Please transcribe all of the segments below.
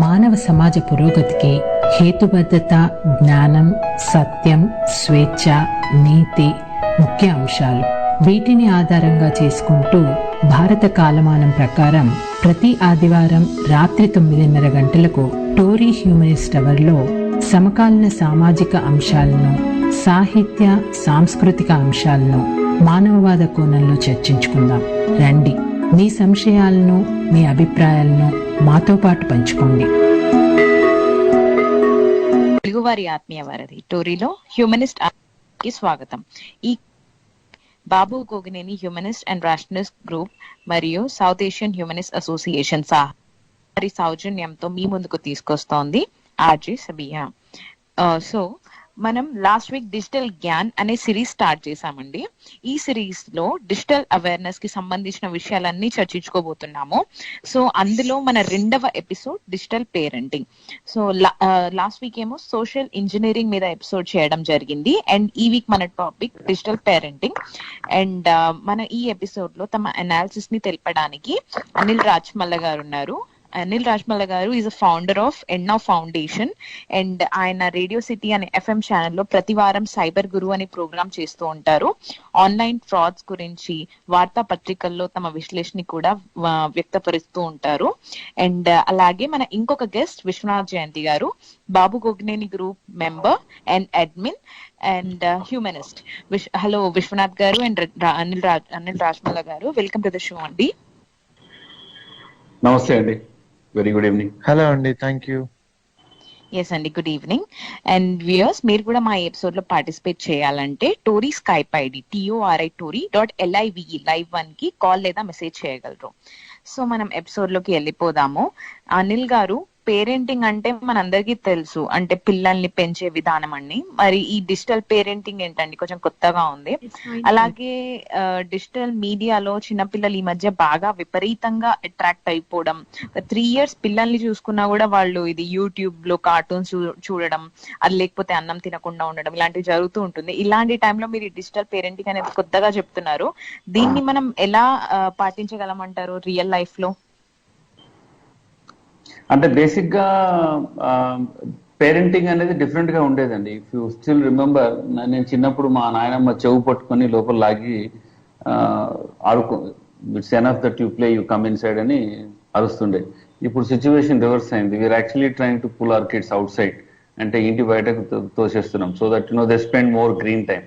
మానవ సమాజ పురోగతికి హేతుబద్ధత, జ్ఞానం, సత్యం, స్వేచ్ఛ, నీతి ముఖ్య అంశాలు. వీటిని ఆధారంగా చేసుకుంటూ భారత కాలమానం ప్రకారం ప్రతి ఆదివారం రాత్రి 9:30 గంటలకు టోరీ హ్యూమనిస్ట్ అవర్లో సమకాలీన సామాజిక అంశాలను, సాహిత్య సాంస్కృతిక అంశాలను మానవవాద కోణంలో చర్చించుకుందాం. రండి, మీ సంశయాలను, మీ అభిప్రాయాలను మాతో పాటు పంచుకోండి. తెలుగువారి ఆత్మీయ వారధి టోరీలో హ్యూమనిస్ట్ కి స్వాగతం. ఈ Babu Gogineni humanist and rationalist group మరియు సౌత్ ఏషియన్ హ్యూమనిస్ట్ అసోసియేషన్ వారి సౌజన్యంతో మీ ముందుకు తీసుకొస్తోంది ఆర్జే సబియా. సో మనం లాస్ట్ వీక్ డిజిటల్ జ్ఞాన్ అనే సిరీస్ స్టార్ట్ చేశామండి. ఈ సిరీస్ లో డిజిటల్ అవేర్నెస్ కి సంబంధించిన విషయాలన్నీ చర్చించుకోబోతున్నాము. సో అందులో మన 2వ episode digital parenting. So last week ఏమో సోషల్ ఇంజనీరింగ్ మీద ఎపిసోడ్ చేయడం జరిగింది, అండ్ ఈ వీక్ మన టాపిక్ డిజిటల్ పేరెంటింగ్. అండ్ మన ఈ ఎపిసోడ్ లో తమ అనాలిసిస్ ని తెలపడానికి అనిల్ రాజ్మల్ల గారు ఉన్నారు. అనిల్ రాజ్మల్ల గారు is a founder of Ennau foundation, and ఆయన రేడియో సిటీ అనే ఎఫ్ఎం ఛానల్లో ప్రతి వారం సైబర్ గురు అనే ప్రోగ్రామ్ చేస్తూ ఉంటారు. ఆన్లైన్ ఫ్రాడ్స్ గురించి వార్తా పత్రికల్లో తమ విశ్లేషణ కూడా వ్యక్తపరుస్తూ ఉంటారు. అండ్ అలాగే మన ఇంకొక గెస్ట్ విశ్వనాథ్ జయంతి గారు, Babu Gogineni group member and admin and humanist. Hello Viswanath గారు అండ్ అనిల్ రాజ్మల్ల గారు, వెల్కమ్ టు ద షో అండి. నమస్తే అండి, వెరీ గుడ్ ఈవినింగ్. హలో అండి, థ్యాంక్ యూ. ఎస్ అండి, గుడ్ ఈవినింగ్. అండ్ వ్యూయర్స్, మీరు కూడా మా ఎపిసోడ్ లో పార్టిసిపేట్ చేయాలంటే Tori Skype ID TORI.LIVE live 1 కి కాల్ లేదా మెసేజ్ చేయగలరు. సో మనం ఎపిసోడ్ లోకి వెళ్ళిపోదాము. అనిల్ గారు, పేరెంటింగ్ అంటే మనందరికీ తెలుసు, అంటే పిల్లల్ని పెంచే విధానం అండి. మరి ఈ డిజిటల్ పేరెంటింగ్ ఏంటండి, కొంచెం కొత్తగా ఉంది. అలాగే డిజిటల్ మీడియాలో చిన్నపిల్లలు ఈ మధ్య బాగా విపరీతంగా అట్రాక్ట్ అయిపోవడం, 3 years పిల్లల్ని చూసుకున్నా కూడా వాళ్ళు ఇది యూట్యూబ్ లో కార్టూన్స్ చూడడం, అది లేకపోతే అన్నం తినకుండా ఉండడం, ఇలాంటివి జరుగుతూ ఉంటుంది. ఇలాంటి టైంలో మీరు డిజిటల్ పేరెంటింగ్ అనేది కొత్తగా చెప్తున్నారు. దీన్ని మనం ఎలా పాటించగలమంటారు రియల్ లైఫ్ లో? అంటే బేసిక్ గా పేరెంటింగ్ అనేది డిఫరెంట్ గా ఉండేదండి. ఇఫ్ యూ స్టిల్ రిమెంబర్, నేను చిన్నప్పుడు మా నాయనమ్మ చెవు పట్టుకొని లోపల లాగి ఆడుకో, it's enough that you play, you come inside అని అరుస్తుండే. ఇప్పుడు సిచ్యువేషన్ రివర్స్ అయింది. We're actually trying to pull our kids outside, అంటే ఇంటి బయటకు తోసేస్తున్నాం, so that they spend more green time.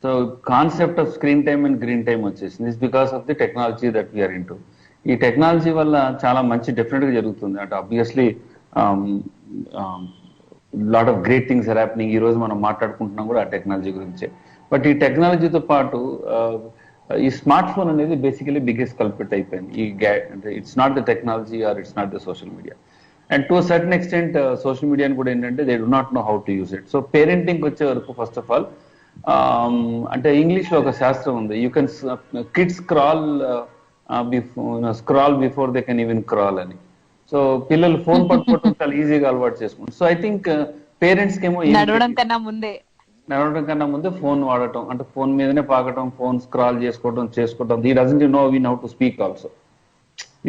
So concept of screen time and green time వచ్చేసింది. It's because of the technology that we're into. ఈ technology వల్ల చాలా మంచి definite గా జరుగుతుంది. అంటే obviously lot of great things are happening. ఈ రోజు మనం మాట్లాడుకుంటున్నాం కూడా ఆ టెక్నాలజీ గురించే. బట్ ఈ టెక్నాలజీతో పాటు ఈ స్మార్ట్ ఫోన్ అనేది బేసికలీ బిగ్గెస్ట్ కల్ప్రిట్ అయిపోయింది. అంటే it's not the technology are it's not the social media. And to certain extent social మీడియాని కూడా ఏంటంటే they do not no how to use it. So parenting వచ్చే వరకు ఫస్ట్ ఆఫ్ ఆల్, అంటే English లో ఒక శాస్త్రం ఉంది, you can kids scroll before they can even crawl అని. సో పిల్లలు ఫోన్ పట్టుకోవడం చాలా ఈజీగా అలవాటు చేసుకుంటారు. సో ఐ థింక్ పేరెంట్స్ కి ఏమో నడవడం కన్నా ముందే ఫోన్ వాడటం, అంటే ఫోన్ మీదనే పాకటం, ఫోన్ స్క్రాల్ చేసుకోవడం. The doesn't know we now to speak also.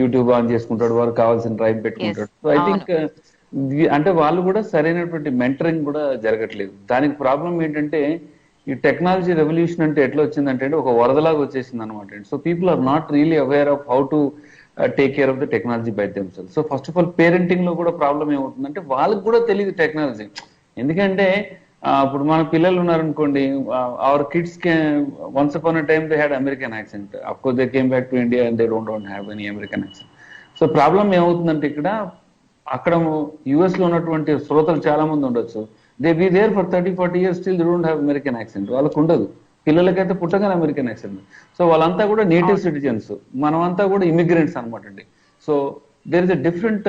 YouTube on చేసుకుంటాడు, వారు కావాల్సిన డ్రైవ్ పెట్టుకుంటాడు. సో ఐ థింక్ అంటే వాళ్ళు కూడా సరైనటువంటి మెంటరింగ్ కూడా జరగట్లేదు. దానికి ప్రాబ్లం ఏంటంటే, ఈ టెక్నాలజీ రెవల్యూషన్ అంటే ఎట్లా వచ్చిందంటే ఒక వరదలాగా వచ్చేసింది అనమాట. So people are not really aware of how to take care of the technology by themselves. So first of all parenting లో కూడా ప్రాబ్లం ఏమవుతుందంటే, వాళ్ళకి కూడా తెలియదు టెక్నాలజీ. ఎందుకంటే ఇప్పుడు మన పిల్లలు ఉన్నారనుకోండి, our kids once upon a time they had American accent. Of course they came back to India and they don't have any American accent. So problem ఏమవుతుందంటే, అక్కడ యుఎస్ లో ఉన్నటువంటి శ్రోతలు చాలా మంది ఉండొచ్చు. They be there for 30-40 years, still they don't have American accent. వాళ్ళకు ఉండదు. పిల్లలకైతే పుట్టగానే అమెరికన్ యాక్సెంట్. సో వాళ్ళంతా కూడా నేటివ్ సిటిజన్స్, మనమంతా కూడా ఇమిగ్రెంట్స్ అనమాట అండి. So there is a different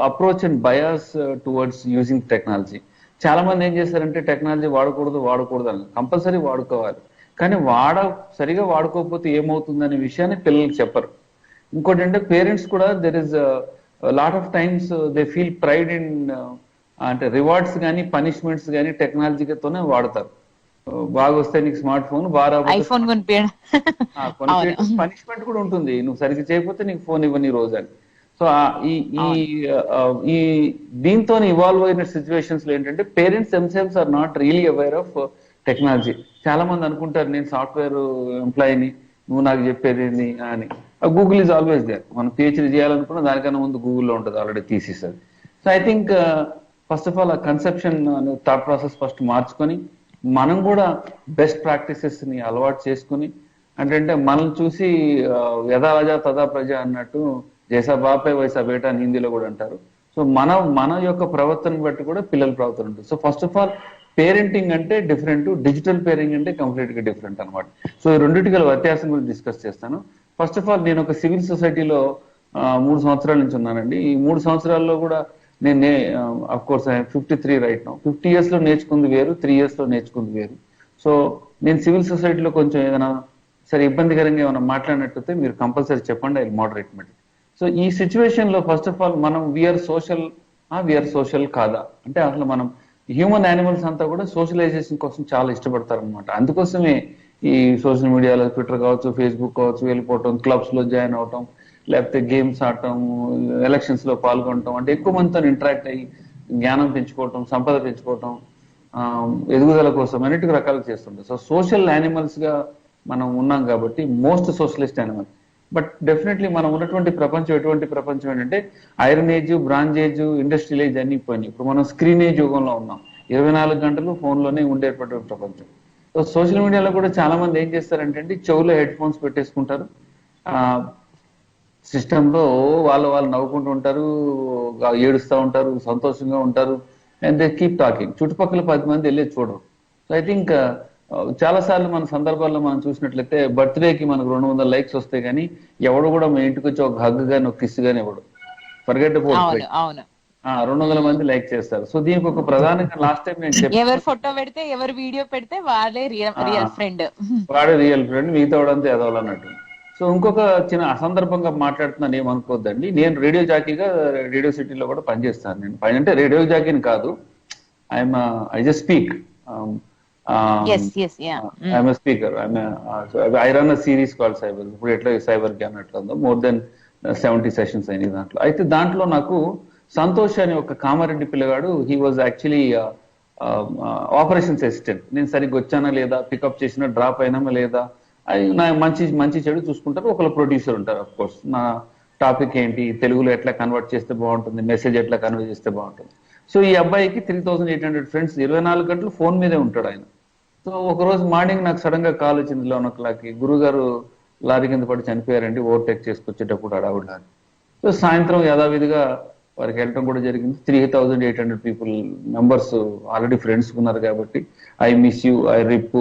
approach and bias towards using technology. చాలా మంది ఏం చేస్తారంటే, టెక్నాలజీ వాడకూడదు అని. కంపల్సరీ వాడుకోవాలి, కానీ సరిగా వాడుకోకపోతే ఏమవుతుందనే విషయాన్ని పిల్లలకు చెప్పరు. ఇంకోటి అంటే, పేరెంట్స్ కూడా there is lot of times they feel pride in, అంటే రివార్డ్స్ కానీ పనిష్మెంట్స్ కానీ టెక్నాలజీతోనే వాడతారు. బాగా వస్తే నీకు స్మార్ట్ ఫోన్, పనిష్మెంట్ కూడా ఉంటుంది, నువ్వు సరిగ్గా చేయకపోతే నీకు ఫోన్ ఇవ్వని రోజు అని. సో ఈ ఈ ఆ, ఈ దీంతో ఇవాల్వ్ అయిన సిచ్యువేషన్స్ లో ఏంటంటే parents themselves are not really aware of technology. చాలా మంది అనుకుంటారు నేను సాఫ్ట్వేర్ ఎంప్లాయీని, నువ్వు నాకు చెప్పేది ఏంది అని. Google is always there. మనం పిహెచ్డి చేయాలనుకున్న దానికన్నా ముందు గూగుల్లో ఉంటుంది ఆల్రెడీ తీసేసారు. So I think first of all ఆ కన్సెప్షన్ థాట్ ప్రాసెస్ ఫస్ట్ మార్చుకొని మనం కూడా బెస్ట్ ప్రాక్టీసెస్ ని అలవాటు చేసుకుని, అంటే మనల్ని చూసి యథా రాజా తదా ప్రజ అన్నట్టు జైసా బాపే వైసా బేటా అని హిందీలో కూడా అంటారు. సో మన యొక్క ప్రవర్తన బట్టి కూడా పిల్లల ప్రవర్తన ఉంటుంది. So first of all parenting అంటే డిఫరెంట్, డిజిటల్ పేరెంటింగ్ అంటే కంప్లీట్ గా డిఫరెంట్ అనమాట. సో ఈ రెండింటి గల వ్యత్యాసం గురించి డిస్కస్ చేస్తాను. ఫస్ట్ ఆఫ్ ఆల్ నేను ఒక సివిల్ సొసైటీలో 3 సంవత్సరాల నుంచి ఉన్నానండి. ఈ 3 సంవత్సరాల్లో కూడా నేను of course 53 right now. 50 years లో నేర్చుకుంది వేరు, 3 years లో నేర్చుకుంది వేరు. సో నేను సివిల్ సొసైటీలో కొంచెం ఏదైనా సరే ఇబ్బందికరంగా ఏమైనా మాట్లాడినట్లయితే మీరు కంపల్సరీ చెప్పండి, ఐ మోడరేట్ మెట్. సో ఈ సిచ్యువేషన్ లో ఫస్ట్ ఆఫ్ ఆల్ మనం వీఆర్ సోషల్ కాదా అంటే అసలు మనం హ్యూమన్ యానిమల్స్ అంతా కూడా సోషలైజేషన్ కోసం చాలా ఇష్టపడతారు అనమాట. అందుకోసమే ఈ సోషల్ మీడియాలో ట్విట్టర్ కావచ్చు, ఫేస్బుక్ కావచ్చు వెళ్ళిపోవటం, క్లబ్స్ లో జాయిన్ అవటం, లేకపోతే గేమ్స్ ఆడటం, ఎలక్షన్స్ లో పాల్గొనటం, అంటే ఎక్కువ మందితో ఇంటరాక్ట్ అయ్యి జ్ఞానం పెంచుకోవటం, సంపద పెంచుకోవటం, ఎదుగుదల కోసం అన్నిటికీ రకాలుగా చేస్తుంటాం. సో సోషల్ యానిమల్స్ గా మనం ఉన్నాం కాబట్టి most socialist animal. But definitely మనం ఉన్నటువంటి ప్రపంచం ఎటువంటి ప్రపంచం ఏంటంటే iron age, bronze age, industrial age అన్ని పోయినాయి. ఇప్పుడు మనం స్క్రీన్ ఏజ్ యుగంలో ఉన్నాం. 24 గంటలు ఫోన్ లోనే ఉండేటువంటి ప్రపంచం. సో సోషల్ మీడియాలో కూడా చాలా మంది ఏం చేస్తారంటే చెవులో హెడ్ ఫోన్స్ పెట్టేసుకుంటారు, ఆ సిస్టమ్ లో వాళ్ళు నవ్వుకుంటూ ఉంటారు, ఏడుస్తూ ఉంటారు, సంతోషంగా ఉంటారు, అండ్ దే కీప్ టాకింగ్. చుట్టుపక్కల 10 మంది వెళ్ళి చూడరు. సో ఐ థింక్ చాలా సార్లు మన సందర్భాల్లో మనం చూసినట్లయితే బర్త్డేకి మనకు 200 likes వస్తాయి కానీ ఎవడు కూడా మన ఇంటికి వచ్చి ఒక హగ్ గాని ఒక కిస్ గాని ఇవ్వడు. ఫర్గెట్ అబౌట్ 200 మంది లైక్ చేస్తారు. సో దీనికి ఒక ప్రధానంగా లాస్ట్ టైం నేను చెప్పాను, ఎవరు ఫోటో పెడితే ఎవరు వీడియో పెడితే వాళ్ళే రియల్ ఫ్రెండ్, వాడే రియల్ ఫ్రెండ్, మిగతా వాడంతా ఎదవాలన్నట్టు. సో ఇంకొక చిన్న అసందర్భంగా మాట్లాడుతున్నాను, ఏమనుకోవద్దండి. నేను రేడియో జాకీగా రేడియో సిటీలో కూడా పనిచేస్తాను. నేను పని అంటే రేడియో జాకీని కాదు, I just speak. I'm speaker. I run a series call cyber. ఇప్పుడు ఎట్లా సైబర్ జ్ఞాన్ ఎట్లా ఉందో మోర్ దెన్ 70 sessions అయినాయి దాంట్లో. అయితే దాంట్లో నాకు సంతోష్ అని ఒక కామారెడ్డి పిల్లగాడు, he was actually operations assistant. నేను సరిగ్గా వచ్చానా లేదా, పికప్ చేసినా, డ్రాప్ అయినామా లేదా, అది నా మంచి చెడు చూసుకుంటారు. ఒకళ్ళు ప్రొడ్యూసర్ ఉంటారు. అఫ్ కోర్స్ నా టాపిక్ ఏంటి, తెలుగులో ఎట్లా కన్వర్ట్ చేస్తే బాగుంటుంది, మెసేజ్ ఎట్లా కన్వే చేస్తే బాగుంటుంది. సో ఈ అబ్బాయికి 3800 ఫ్రెండ్స్, 24 గంటలు ఫోన్ మీదే ఉంటాడు ఆయన. సో ఒక రోజు మార్నింగ్ నాకు సడన్ గా కాల్ వచ్చింది 11 o'clock, గురుగారు లారీ కింద పడి చనిపోయారండి, ఓవర్టేక్ చేసుకొచ్చేటప్పుడు అడవుడు. సో సాయంత్రం యథావిధిగా వారికి వెళ్ళడం కూడా జరిగింది. 3800 people మెంబర్స్ ఆల్రెడీ ఫ్రెండ్స్ ఉన్నారు కాబట్టి I miss you, I RIP,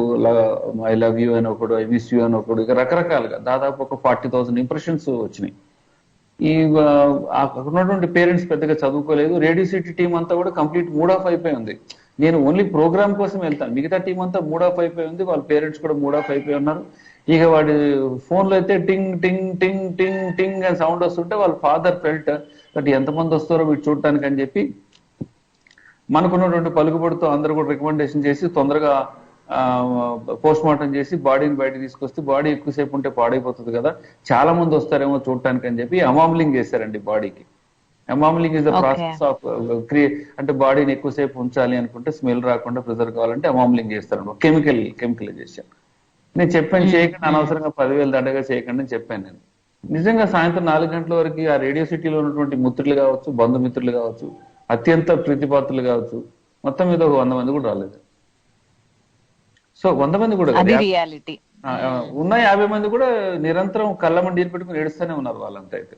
I love you అని ఒకడు, ఐ మిస్ యూ అని ఒకడు, ఇక రకరకాలుగా దాదాపు ఒక 40,000 ఇంప్రెషన్స్ వచ్చినాయి. ఈ అక్కడ ఉన్నటువంటి పేరెంట్స్ పెద్దగా చదువుకోలేదు. రేడియో సిటీ టీం అంతా కూడా కంప్లీట్ మూడ్ ఆఫ్ అయిపోయి ఉంది. నేను ఓన్లీ ప్రోగ్రామ్ కోసం వెళ్తాను, మిగతా టీం అంతా మూడ్ ఆఫ్ అయిపోయి ఉంది. వాళ్ళ పేరెంట్స్ కూడా మూడ్ ఆఫ్ అయిపోయి ఉన్నారు. ఇక వాడి ఫోన్లో అయితే టింగ్ టింగ్ టింగ్ టింగ్ టింగ్ అని సౌండ్ వస్తుంటే వాళ్ళ ఫాదర్ ఫెల్ట్ బట్ ఎంతమంది వస్తారో వీడు చూడటానికి అని చెప్పి మనకున్నటువంటి పలుకుబడితో అందరూ కూడా రికమెండేషన్ చేసి తొందరగా పోస్ట్ మార్టం చేసి బాడీని బయట తీసుకొస్తే, బాడీ ఎక్కువసేపు ఉంటే పాడైపోతుంది కదా, చాలా మంది వస్తారేమో చూడటానికి అని చెప్పి అమామ్లింగ్ చేశారండి బాడీకి. అమామ్లింగ్ ఇస్ ద ప్రాసెస్ ఆఫ్ అంటే బాడీని ఎక్కువసేపు ఉంచాలి అనుకుంటే, స్మెల్ రాకుండా ప్రిజర్వ్ కావాలంటే అమామ్లింగ్ చేస్తారండి, కెమికలైజేషన్. నేను చెప్పాను చేయకండి, అనవసరంగా 10,000 దండగా చేయకండి అని చెప్పాను నేను. నిజంగా సాయంత్రం 4 గంటల వరకు ఆ రేడియో సిటీలో ఉన్నటువంటి మిత్రులు కావచ్చు, బంధుమిత్రులు కావచ్చు, అత్యంత ప్రీతిపాత్రులు కావచ్చు, మొత్తం మీద ఒక 100 మంది కూడా రాలేదు. సో 100 మంది కూడా ఉన్న 50 మంది కూడా నిరంతరం కళ్ళమండి పెట్టుకుని ఏడుస్తూనే ఉన్నారు వాళ్ళంతా. అయితే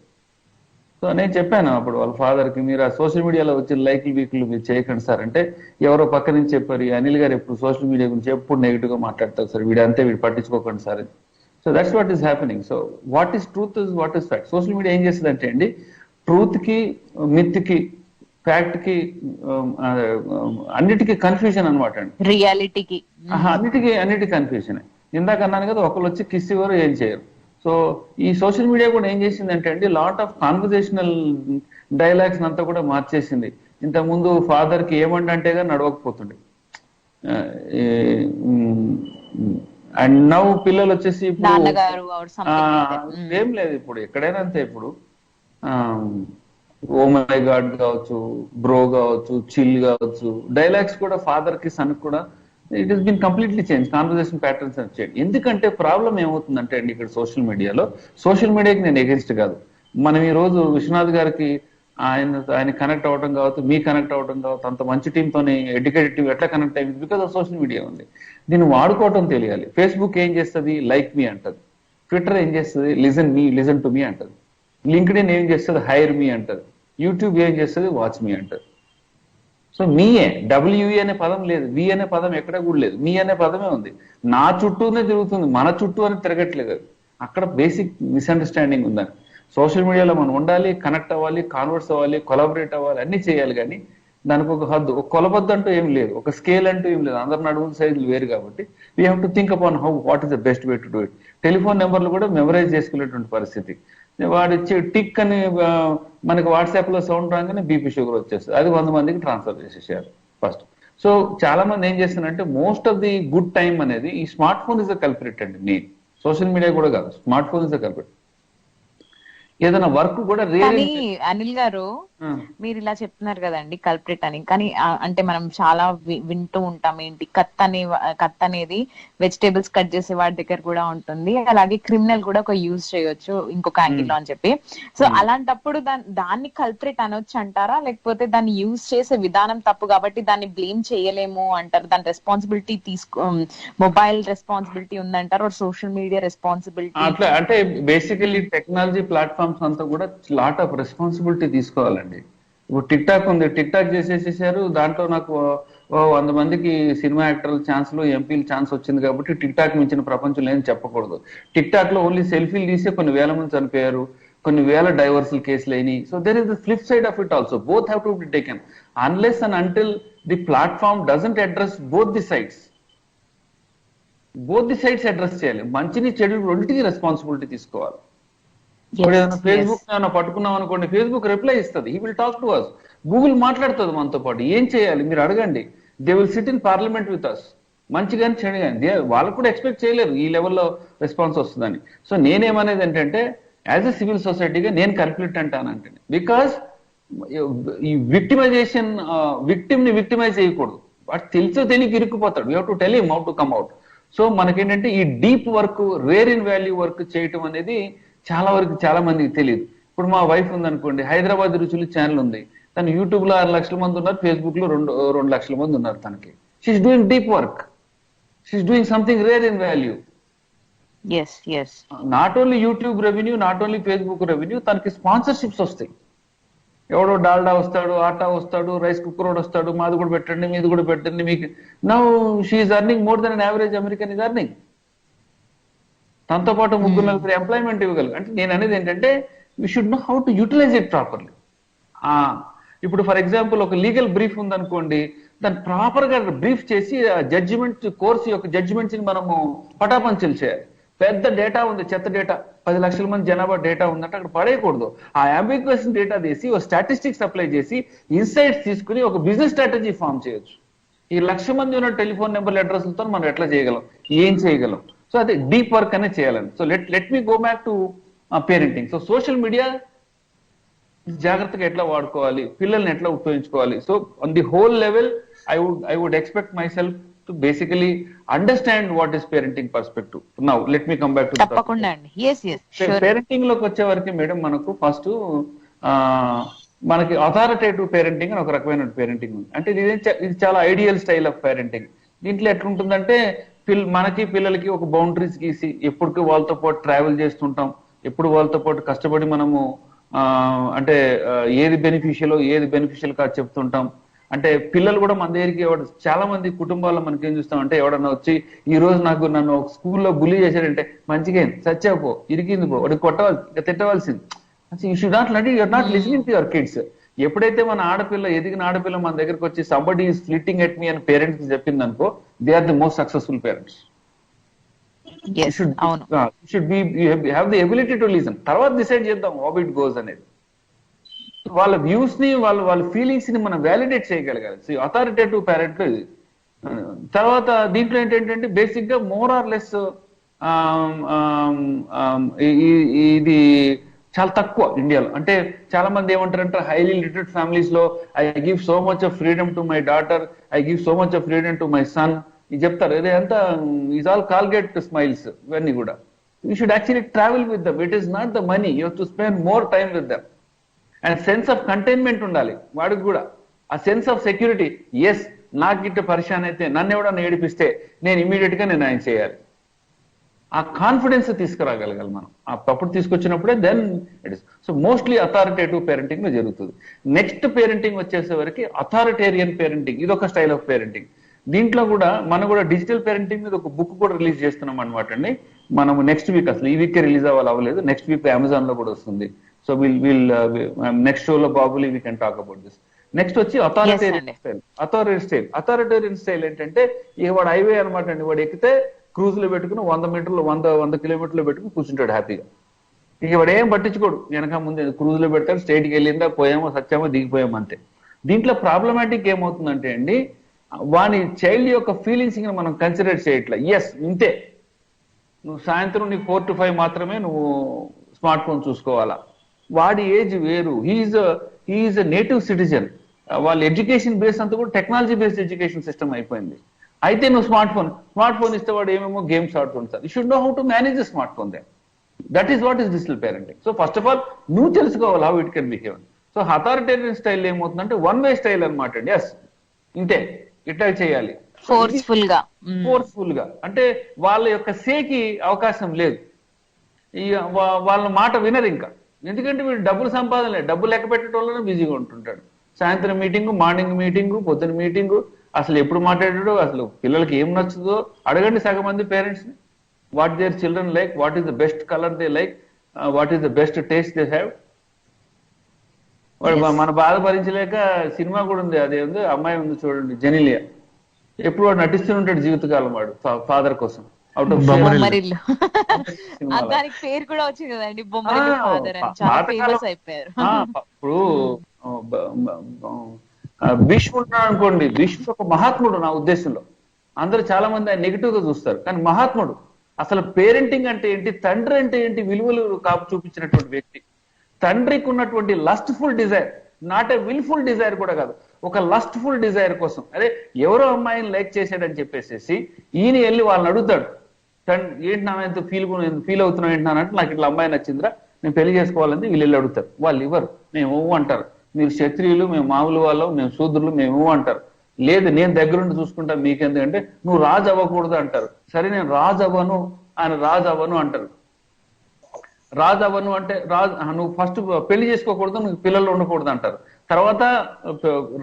సో నేను చెప్పాను అప్పుడు వాళ్ళ ఫాదర్ కి, మీరు ఆ సోషల్ మీడియాలో వచ్చి లైక్లు వీక్లు మీరు చేయకండి సార్ అంటే, ఎవరో పక్క నుంచి చెప్పారు, అనిల్ గారు ఎప్పుడు సోషల్ మీడియా గురించి ఎప్పుడు నెగిటివ్ గా మాట్లాడతారు సార్, వీడు పట్టించుకోకండి sir. So that's what is happening. So what is truth, what is fact. Social media ఏం చేస్తుంది అంటే అండి, ట్రూత్ కి, మిత్ కి, ఫ్యాక్ట్ కి, అన్నిటికీ కన్ఫ్యూజన్ అనమాట అండి. రియాలిటీకి అన్నిటికీ కన్ఫ్యూజన్. ఇందాక అన్నాను కదా, ఒకళ్ళు వచ్చి కిస్ ఇవ్వరు, ఏం చేయరు. సో ఈ సోషల్ మీడియా కూడా ఏం చేసిందంటే అండి, లాట్ ఆఫ్ కాన్వర్జేషనల్ డైలాగ్స్ అంతా కూడా మార్చేసింది. ఇంతకుముందు ఫాదర్ కి ఏమంటే కానీ నడవకపోతుండే, అండ్ నౌ పిల్లలు వచ్చేసి ఇప్పుడు ఏం లేదు, ఇప్పుడు ఎక్కడైనా అంతే. ఇప్పుడు ఓ మై గాడ్ కావచ్చు, బ్రో కావచ్చు, చిల్ కావచ్చు, డైలాగ్స్ కూడా ఫాదర్ కి సన్ కూడా it is been completely change, conversation patterns change. ఎందుకంటే ప్రాబ్లం ఏమవుతుందంటే అండి ఇక్కడ సోషల్ మీడియాకి నేను ఎగెన్స్ట్ కాదు. మనం ఈ రోజు విశ్వనాథ్ గారికి ఆయన కనెక్ట్ అవ్వడం కావచ్చు, మీ కనెక్ట్ అవ్వడం కావచ్చు, అంత మంచి టీంతోని ఎడ్యుకేటెడ్ టీం ఎట్లా కనెక్ట్ అయింది? బికాస్ ఆఫ్ సోషల్ మీడియా ఉంది. దీన్ని వాడుకోవటం తెలియాలి. ఫేస్బుక్ ఏం చేస్తుంది? లైక్ మీ అంటది. ట్విట్టర్ ఏం చేస్తుంది? లిజన్ టు మీ అంటది. లింక్డ్ఇన్ ఏం చేస్తుంది? హైర్ మీ అంటది. యూట్యూబ్ ఏం చేస్తుంది? వాచ్ మీ అంటది. సో మీయే, డబ్ల్యూఈ అనే పదం లేదు, వి అనే పదం ఎక్కడ కూడా లేదు, మీ అనే పదమే ఉంది. నా చుట్టూనే తిరుగుతుంది, మన చుట్టూ అని తిరగట్లేదు. అది అక్కడ బేసిక్ మిస్అండర్స్టాండింగ్ ఉందని. సోషల్ మీడియాలో మనం ఉండాలి, కనెక్ట్ అవ్వాలి, కాన్వర్స్ అవ్వాలి, కొలాబరేట్ అవ్వాలి, అన్ని చేయాలి. కానీ దానికి ఒక హద్దు, ఒక కొలబద్దు అంటూ ఏం లేదు, ఒక స్కేల్ అంటూ ఏం లేదు. అందరు నడుముల సైజులు వేరు కాబట్టి we have to think upon what is the best way to do it. Telephone నెంబర్లు కూడా మెమరైజ్ చేసుకునేటువంటి పరిస్థితి. వాడు టిక్ అని మనకి వాట్సాప్ లో సౌండ్ రాగానే బీపీ షుగర్ వచ్చేస్తుంది. అది 100 మందికి ట్రాన్స్ఫర్ చేసేసారు ఫస్ట్. సో చాలా మంది ఏం చేస్తున్నారంటే most of the good time అనేది ఈ స్మార్ట్ ఫోన్ ఇస్ ద కల్పరేట్ అండి. మెయిన్ సోషల్ మీడియా కూడా కాదు, స్మార్ట్ ఫోన్ ఇస్ ద కల్పరేట్. ఏదైనా వర్క్ కూడా కానీ అనిల్ గారు, మీరు ఇలా చెప్తున్నారు కదండి కల్ప్రిట్ అని, కానీ అంటే మనం చాలా వింటూ ఉంటాం ఏంటి కత్ అనేది వెజిటేబుల్స్ కట్ చేసే వాడి దగ్గర కూడా ఉంటుంది, అలాగే క్రిమినల్ కూడా ఒక యూజ్ చేయొచ్చు ఇంకొక యాంగిల్ లో అని చెప్పి. సో అలాంటప్పుడు దాన్ని కల్ప్రిట్ అనొచ్చు అంటారా, లేకపోతే దాన్ని యూజ్ చేసే విధానం తప్పు కాబట్టి దాన్ని బ్లేమ్ చేయలేము అంటారు? దాని రెస్పాన్సిబిలిటీ మొబైల్ రెస్పాన్సిబిలిటీ ఉందంటారు, సోషల్ మీడియా రెస్పాన్సిబిలిటీ? అట్లా అంటే బేసికలీ టెక్నాలజీ ప్లాట్ఫామ్స్ అంతా కూడా లాట్ ఆఫ్ రెస్పాన్సిబిలిటీ తీసుకోవాలండి. ఇప్పుడు టిక్ టాక్ ఉంది, టిక్ టాక్ చేసేసేసారు. దాంట్లో నాకు 100 మందికి సినిమా యాక్టర్ల ఛాన్స్లు, ఎంపీల ఛాన్స్ వచ్చింది కాబట్టి టిక్ టాక్ మించిన ప్రపంచంలో ఏం చెప్పకూడదు. టిక్ టాక్ లో ఓన్లీ సెల్ఫీలు తీసే కొన్ని వేల మంది చనిపోయారు, కొన్ని వేల డైవర్సల్ కేసులు అయినాయి. So there is the flip side of it also. Both have to be taken unless and until the platform doesn't address both the sides address చేయాలి. మంచిని చెడు రెండింటికి రెస్పాన్సిబిలిటీ తీసుకోవాలి. ఏదైనా ఫేస్బుక్ ఏమైనా పట్టుకున్నాం అనుకోండి, ఫేస్బుక్ రిప్లై ఇస్తుంది, he will talk to us. Google మాట్లాడుతుంది మనతో పాటు. ఏం చేయాలి మీరు అడగండి, they will sit in parliament with us. మంచి కానీ చెడు కానీ వాళ్ళకు కూడా ఎక్స్పెక్ట్ చేయలేరు ఈ లెవెల్లో రెస్పాన్స్ వస్తుందని. సో నేనేమనేది ఏంటంటే యాజ్ ఎ సివిల్ సొసైటీగా నేను కల్ప్రిట్ అంటానంటే, బికాస్ ఈ విక్టిమైజేషన్, విక్టిమ్ ని విక్టిమైజ్ చేయకూడదు. వాడు తెలియక ఇరుక్కుపోతాడు. You have to tell him how to come out. So మనకేంటంటే ఈ deep work, rare in value work చేయటం అనేది చాలా వరకు చాలా మందికి తెలియదు. ఇప్పుడు మా వైఫ్ ఉందనుకోండి, హైదరాబాద్ రుచులు ఛానల్ ఉంది, తను యూట్యూబ్ లో 6 లక్షల మంది ఉన్నారు, ఫేస్బుక్ లో 2 లక్షల మంది ఉన్నారు. తనకి she's doing deep work, she's doing something rare in value. Not only YouTube revenue, not only Facebook revenue, తనకి స్పాన్సర్షిప్స్ వస్తాయి. ఎవడో డాల్డా వస్తాడు, ఆటా వస్తాడు, రైస్ కుక్కర్ వస్తాడు, మాది కూడా పెట్టండి, మీది కూడా పెట్టండి, మీకు now she's earning more than an average American is earning. తనతో పాటు 3-4 ఎంప్లాయ్మెంట్ ఇవ్వగలరు. అంటే నేను అనేది ఏంటంటే we should know how to utilise it properly. ఇప్పుడు ఫర్ ఎగ్జాంపుల్ ఒక లీగల్ బ్రీఫ్ ఉందనుకోండి, దాన్ని ప్రాపర్ గా బ్రీఫ్ చేసి జడ్జిమెంట్ కోర్సు యొక్క జడ్జిమెంట్స్ ని మనము పటాపంచలు చేయాలి. పెద్ద డేటా ఉంది, చెత్త డేటా, 10 లక్షల మంది జనాభా డేటా ఉందంటే అక్కడ పడేయకూడదు. ఆ అంబిగ్యూస్ డేటా తీసి ఒక స్టాటిస్టిక్స్ అప్లై చేసి ఇన్సైట్స్ తీసుకుని ఒక బిజినెస్ స్ట్రాటజీ ఫామ్ చేయొచ్చు. ఈ 1,00,000 మంది ఉన్న టెలిఫోన్ నెంబర్ల అడ్రస్లతో మనం ఎట్లా చేయగలం, ఏం చేయగలం? సో అదే డీప్ వర్క్ అనే చేయాలని. So let me go back to parenting. So social media జాగ్రత్తగా ఎట్లా వాడుకోవాలి, పిల్లల్ని ఎట్లా ఉపయోగించుకోవాలి. So on the whole level I would expect myself to basically understand what is parenting perspective. Now let me come back to parenting లోకి వచ్చే వరకు madam, మనకు ఫస్ట్ మనకి అథారిటేటివ్ పేరెంటింగ్ అని ఒక రకమైన పేరెంటింగ్ ఉంది. అంటే ఇది చాలా ఐడియల్ స్టైల్ ఆఫ్ పేరెంటింగ్. దీంట్లో ఎట్లుంటుందంటే మనకి పిల్లలకి ఒక బౌండరీస్ గీసి ఎప్పటికీ వాళ్ళతో పాటు ట్రావెల్ చేస్తుంటాం, ఎప్పుడు వాళ్ళతో పాటు కష్టపడి మనము అంటే ఏది బెనిఫిషియల్ కాదు చెప్తుంటాం. అంటే పిల్లలు కూడా మన దగ్గరికి చాలా మంది కుటుంబాల్లో మనకేం చూస్తాం అంటే, ఎవడన్నా వచ్చి ఈ రోజు నన్ను స్కూల్లో బులీ చేశాడంటే, మంచిగా చచ్చాపో, ఇరికింది పో, వాడికి తిట్టవలసింది. You should not let, you're not listening to your kids. ఎప్పుడైతే మన ఎదిగిన ఆడపిల్ల మన దగ్గరకు వచ్చి somebody is flirting at me అని పేరెంట్స్ కి చెప్పింది అనుకో, they are the most successful parents. Should be have the ability to listen. తర్వాత డిసైడ్ చేద్దాం హౌ ఇట్ గోస్ అనేది. వాళ్ళ వ్యూస్ ని, వాళ్ళ ఫీలింగ్స్ ని మనం వ్యాలిడేట్ చేయగలగాలి. సో అథారిటేటివ్ పేరెంట్ ఇది. తర్వాత దీంట్లో ఏంటంటే బేసిక్ గా మోర్ ఆర్ లెస్ ఇది చాలా తక్కువ ఇండియాలో. అంటే చాలా మంది ఏమంటారంటే హైలీ లిటరేట్ ఫ్యామిలీస్ లో I give so much of freedom to my daughter, I give so much of freedom to my son, ఇది చెప్తారు. ఇదే అంతా ఈజ్ ఆల్ కాల్గేట్ స్మైల్స్ ఇవన్నీ కూడా. You should actually travel with them. It is not the money, you to spend more time with them. And sense of containment ఉండాలి వాడికి కూడా, ఆ సెన్స్ ఆఫ్ సెక్యూరిటీ. ఎస్, నాకు గిట్ట పరిశాన్ అయితే, నన్ను ఎవడన్నా ఏడిపిస్తే నేను ఇమీడియట్ గా నేను ఆయన చేయాలి. ఆ కాన్ఫిడెన్స్ తీసుకురాగలగాలి మనం. అప్పుడు తీసుకొచ్చినప్పుడే then it is. So mostly authoritative parenting లో జరుగుతుంది. నెక్స్ట్ పేరెంటింగ్ వచ్చేసరికి అథారిటేరియన్ పేరెంటింగ్, ఇది ఒక స్టైల్ ఆఫ్ పేరెంటింగ్. దీంట్లో కూడా మనం కూడా డిజిటల్ పేరెంటింగ్ మీద ఒక బుక్ కూడా రిలీజ్ చేస్తున్నాం అనమాట అండి. మనము నెక్స్ట్ వీక్, అసలు ఈ వీక్ రిలీజ్ అవ్వలేదు, నెక్స్ట్ వీక్ అమెజాన్ లో కూడా వస్తుంది. సో విల్ నెక్స్ట్ షోలో Baahubali we can talk about this. Next వచ్చి అథారిటేరియన్ స్టైల్. అథారిటేరియన్ స్టైల్ ఏంటంటే, ఇక వాడు హైవే అనమాట అండి, వాడు ఎక్కితే క్రూజ్ లో పెట్టుకుని 100 మీటర్లు 100 కిలోమీటర్లు పెట్టుకుని కూర్చుంటాడు హ్యాపీగా. ఇక వాడు ఏం పట్టించుకోడు, వెనక ముందే క్రూజ్ లో పెడతాడు, స్ట్రైట్కి వెళ్ళిందా, పోయామో సత్యామో దిగిపోయామో అంతే. దీంట్లో ప్రాబ్లమాటిక్ ఏమవుతుందంటే అండి, వాని చైల్డ్ యొక్క ఫీలింగ్స్ మనం కన్సిడర్ చేయట్లే. ఎస్, ఇంతే, నువ్వు సాయంత్రం నీకు 4 to 5 మాత్రమే నువ్వు స్మార్ట్ ఫోన్ చూసుకోవాలా. వాడి ఏజ్ వేరు, హీఈస్ నేటివ్ సిటిజన్. వాళ్ళ ఎడ్యుకేషన్ బేస్ అంతా కూడా టెక్నాలజీ బేస్డ్ ఎడ్యుకేషన్ సిస్టమ్ అయిపోయింది. అయితే నువ్వు స్మార్ట్ ఫోన్ ఇస్తే వాడు ఏమేమో గేమ్స్ ఆడుతుంటారు. You should know how to manage the smartphone then. That is what is digital parenting. So first of all నువ్వు తెలుసుకోవాలి how it can behave. So authoritarian style ఏమవుతుందంటే వన్ వే స్టైల్ అనమాట అండి. Yes, ఇంతే, ఇట్లా చేయాలి, forceful గా. అంటే వాళ్ళ యొక్క సేకి అవకాశం లేదు, వాళ్ళ మాట వినరు ఇంకా. ఎందుకంటే వీడు డబ్బులు సంపాదన లేదు, డబ్బులు లెక్క పెట్టడంలోనే బిజీగా ఉంటుంటాడు. సాయంత్రం మీటింగు, మార్నింగ్ మీటింగు, పొద్దున మీటింగు, అసలు ఎప్పుడు మాట్లాడాడో, అసలు పిల్లలకి ఏం నచ్చుదో అడగండి సగం మంది పేరెంట్స్ ని. What their children like, what is the best colour they like, what is the best taste they have. మన బాధ భరించలేక సినిమా కూడా ఉంది, అదే ఉంది, అమ్మాయి ఉంది చూడండి, జెనిలియా. ఎప్పుడు వాడు నటిస్తుంటాడు జీవితకాలం వాడు ఫాదర్ కోసం. అవుట్ ఆఫ్ పేరు కూడా వచ్చింది కదండి, బొమ్మరిల్లు ఫాదర్ అని, చాలా ఫేమస్ అయిపోయారు. ఇప్పుడు భీష్ముడు అనుకోండి, భీష్ముడు ఒక మహాత్ముడు నా ఉద్దేశంలో. అందరూ చాలా మంది ఆయన నెగిటివ్ గా చూస్తారు, కానీ మహాత్ముడు. అసలు పేరెంటింగ్ అంటే ఏంటి, తండ్రి అంటే ఏంటి, విలువలు కాపు చూపించినటువంటి వ్యక్తి. తండ్రికి ఉన్నటువంటి lustful desire, not a wilful desire కూడా కాదు, ఒక లస్ట్ఫుల్ డిజైర్ కోసం, అదే ఎవరో అమ్మాయిని లైక్ చేశాడని చెప్పేసి ఈయన వెళ్ళి వాళ్ళని అడుగుతాడు, ఏంటి నా ఎంత ఫీల్ అవుతున్నావు ఏంటి అంటే, నాకు ఇట్లా అమ్మాయి నచ్చిందిరా, నేను పెళ్లి చేసుకోవాలని వీళ్ళు వెళ్ళి అడుగుతారు. వాళ్ళు ఇవ్వరు, మేము అంటారు, మీరు క్షత్రియులు, మేము మామూలు వాళ్ళం, మేము శూద్రులు, మేము అంటారు. లేదు, నేను దగ్గరుండి చూసుకుంటా మీకెందుకంటే, నువ్వు రాజు అవ్వకూడదు అంటారు. సరే, నేను రాజు అవ్వను, ఆయన రాజు అవ్వను అంటారు. రాజు అవ్వను అంటే నువ్వు ఫస్ట్ పెళ్లి చేసుకోకూడదు, నువ్వు పిల్లలు ఉండకూడదు అంటారు. తర్వాత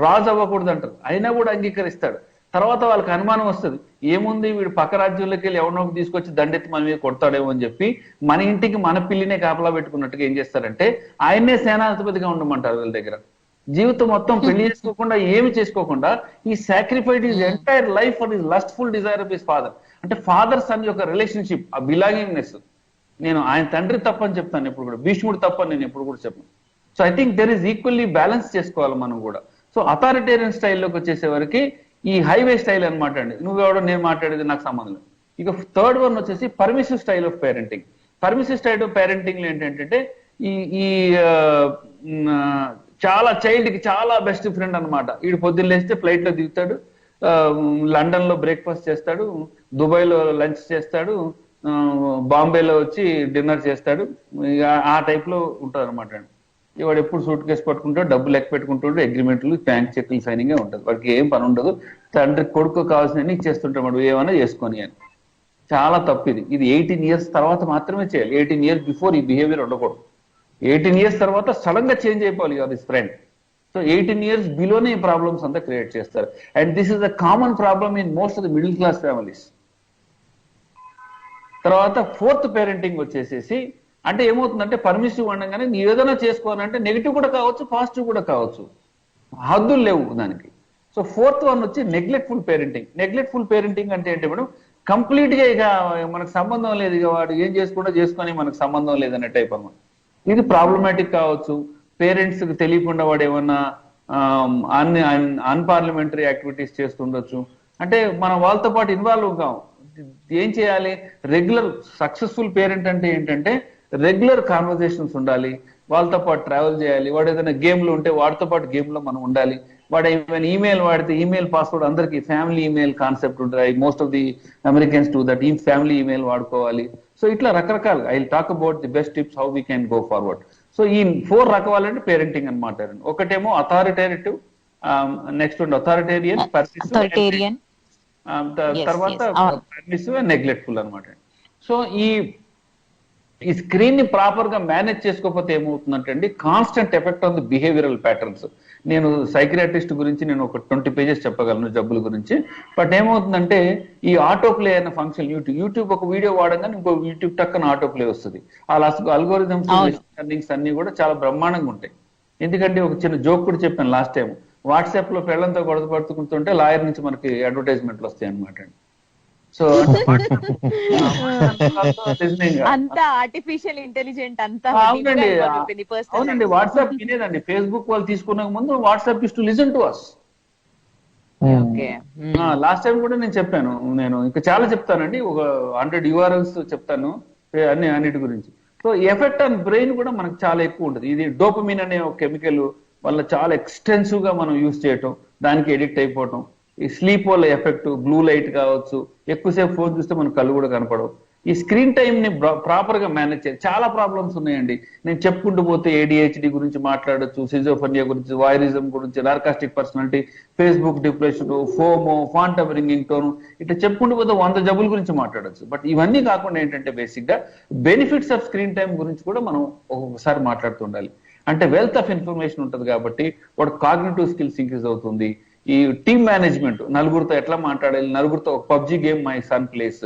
రాజు అవ్వకూడదు అంటారు, అయినా కూడా అంగీకరిస్తాడు. తర్వాత వాళ్ళకి అనుమానం వస్తుంది, ఏముంది వీడు పక్క రాజ్యంలోకి వెళ్ళి ఎవరినో తీసుకొచ్చి దండెత్తి మన మీద కొడతాడేమో అని చెప్పి మన ఇంటికి మన పిల్లినే కాపలా పెట్టుకున్నట్టుగా ఏం చేస్తారంటే ఆయన్నే సేనాధిపతిగా ఉండమంటారు వీళ్ళ దగ్గర. జీవితం మొత్తం పెళ్లి చేసుకోకుండా ఏమి చేసుకోకుండా ఈ sacrificed his entire life for his lustful desire of his father. అంటే ఫాదర్ సన్ యొక్క రిలేషన్షిప్, ఆ బిలాంగింగ్నెస్. నేను ఆయన తండ్రి తప్పని చెప్తాను ఎప్పుడు కూడా, భీష్ముడు తప్పని నేను ఎప్పుడు కూడా చెప్పను. So I think there is equally balance చేసుకోవాలి మనం కూడా. సో అథారిటేరియన్ స్టైల్లోకి వచ్చేసే వరకు ఈ హైవే స్టైల్ అనమాట అండి, నువ్వెవడో నేను మాట్లాడేది నాకు సంబంధం లేదు. ఇక థర్డ్ వన్ వచ్చేసి permissive style of parenting. Permissive style of parenting లో ఏంటంటే ఈ చాలా చైల్డ్ కి చాలా బెస్ట్ ఫ్రెండ్ అనమాట. వీడు పొద్దున్న లేస్తే ఫ్లైట్ లో దిగుతాడు, లండన్ లో బ్రేక్ఫాస్ట్ చేస్తాడు, దుబాయ్ లో లంచ్ చేస్తాడు, బాంబేలో వచ్చి డిన్నర్ చేస్తాడు, ఆ టైప్ లో ఉంటాడు అనమాట అండి. వాడు ఎప్పుడు సూట్ కేసు పట్టుకుంటాడు, డబ్బు లెక్క పెట్టుకుంటాడు, అగ్రిమెంట్లు, బ్యాంక్ చెక్లు సైనింగ్ ఉంటుంది, వాడికి ఏం పని ఉండదు. తండ్రి కొడుకు కావాల్సిన ఇచ్చేస్తుంటాడు, వాడు ఏమైనా చేసుకొని అని. చాలా తప్పు ఇది. ఇది 18 years తర్వాత మాత్రమే చేయాలి. 18 years బిఫోర్ ఈ బిహేవియర్ ఉండకూడదు. 18 years తర్వాత సడన్ గా చేంజ్ అయిపోవాలి your this friend. So 18 years బిలోనే ఈ ప్రాబ్లమ్స్ అంతా క్రియేట్ చేస్తారు. And this is the common problem in most of the middle class families. తర్వాత ఫోర్త్ పేరెంటింగ్ వచ్చేసేసి అంటే ఏమవుతుందంటే పర్మిసివ్ ఉండగానే నీ ఏదైనా చేసుకోవాలంటే నెగిటివ్ కూడా కావచ్చు, పాజిటివ్ కూడా కావచ్చు, హద్దులు లేవు దానికి. సో ఫోర్త్ వన్ వచ్చి నెగ్లెక్ట్ఫుల్ పేరెంటింగ్. నెగ్లెక్ట్ఫుల్ పేరెంటింగ్ అంటే ఏంటి మేడం, కంప్లీట్ గా ఇక మనకు సంబంధం లేదు, ఇక వాడు ఏం చేసుకొని మనకు సంబంధం లేదనే టైప్ అన్నమాట. ఇది ప్రాబ్లమాటిక్ కావచ్చు. పేరెంట్స్ కి తెలియకుండా వాడు ఏమన్నా అన్పార్లమెంటరీ యాక్టివిటీస్ చేస్తుండొచ్చు. అంటే మనం వాళ్ళతో పాటు ఇన్వాల్వ్ కావు. ఏం చేయాలి, రెగ్యులర్ సక్సెస్ఫుల్ పేరెంట్ అంటే ఏంటంటే రెగ్యులర్ కాన్వర్సేషన్స్ ఉండాలి, వాళ్ళతో పాటు ట్రావెల్ చేయాలి. వాడు ఏదైనా గేమ్లు ఉంటే వాడితో పాటు గేమ్లో మనం ఉండాలి. వాడు ఏమైనా ఈమెయిల్ వాడితే ఈమెయిల్ పాస్వర్డ్ అందరికి ఫ్యామిలీ ఈమెయిల్ కాన్సెప్ట్ ఉంటుంది. Most of the Americans to that, ఈ ఫ్యామిలీ ఈమెయిల్ వాడుకోవాలి. సో ఇట్లా రకరకాలుగా I will talk about the best tips how we can go forward. So ఈ 4 రకాలంటే పేరెంటింగ్ అనమాట. ఒకటేమో అథారిటేటివ్, నెక్స్ట్ అథారిటేరియన్, Authoritarian. తర్వాత yes. పర్మిసివ్ అండ్ నెగ్లెక్ట్ఫుల్ అనమాట. So ఈ స్క్రీన్ ని ప్రాపర్ గా మేనేజ్ చేసుకోకపోతే ఏమవుతుందంటే అండి, constant effect on the behavioural patterns. నేను సైకియాట్రిస్ట్ గురించి నేను ఒక 20 pages చెప్పగలను జబ్బుల గురించి. బట్ ఏమవుతుందంటే ఈ ఆటో ప్లే అనే ఫంక్షన్, యూట్యూబ్ ఒక వీడియో వాడగానే ఇంకో యూట్యూబ్ టక్కన ఆటో ప్లే వస్తుంది. ఆ అల్గోరిథమ్స్, లెర్నింగ్స్ అన్ని కూడా చాలా బ్రహ్మాండంగా ఉంటాయి. ఎందుకంటే ఒక చిన్న జోక్ కూడా చెప్పాను లాస్ట్ టైం, వాట్సాప్ లో పెళ్లంతో గొడవ పడుతుంటే లాయర్ నుంచి మనకి అడ్వర్టైజ్మెంట్లు వస్తాయి అనమాట. సో అంతా ఆర్టిఫిషియల్ ఇంటెలిజెంట్ అంతా అవునండి, అవునండి. వాట్సాప్ వినేదండి, ఫేస్బుక్ వాళ్ళు తీసుకున్న ముందు WhatsApp is to listen to us. Last time కూడా నేను చెప్పాను, నేను ఇంకా చాలా చెప్తానండి, ఒక 100 URLs చెప్తాను అన్నిటి గురించి. సో ఎఫెక్ట్ ఆన్ బ్రెయిన్ కూడా మనకు చాలా ఎక్కువ ఉంటుంది. ఇది డోపమిన్ అనే ఒక కెమికల్ వల్ల చాలా ఎక్స్టెన్సివ్ గా మనం యూజ్ చేయటం, దానికి ఎడిక్ట్ అయిపోవటం. ఈ స్లీప్ వల్ల ఎఫెక్ట్, బ్లూ లైట్ కావచ్చు, ఎక్కువసేపు ఫోన్ చూస్తే మన కళ్ళు కూడా కనపడవు. ఈ స్క్రీన్ టైం ని ప్రాపర్ గా మేనేజ్ చేయాలి. చాలా ప్రాబ్లమ్స్ ఉన్నాయండి, నేను చెప్పుకుంటూ పోతే ADHD గురించి మాట్లాడొచ్చు, సిజోఫర్నియా గురించి, వాయరిజం గురించి, narcissistic personality, Facebook depression, FOMO, phantom ringing tone, ఇట్లా చెప్పుకుంటూ పోతే 100 జబ్బుల గురించి మాట్లాడొచ్చు. బట్ ఇవన్నీ కాకుండా ఏంటంటే బేసిక్ గా బెనిఫిట్స్ ఆఫ్ స్క్రీన్ టైం గురించి కూడా మనం ఒక్కొక్కసారి మాట్లాడుతుండాలి. అంటే వెల్త్ ఆఫ్ ఇన్ఫర్మేషన్ ఉంటుంది కాబట్టి వాడు కాగ్నిటివ్ స్కిల్స్ ఇంక్రీజ్ అవుతుంది. ఈ టీమ్ మేనేజ్మెంట్, నలుగురితో ఎట్లా మాట్లాడాలి, నలుగురితో ఒక PUBG game my son place,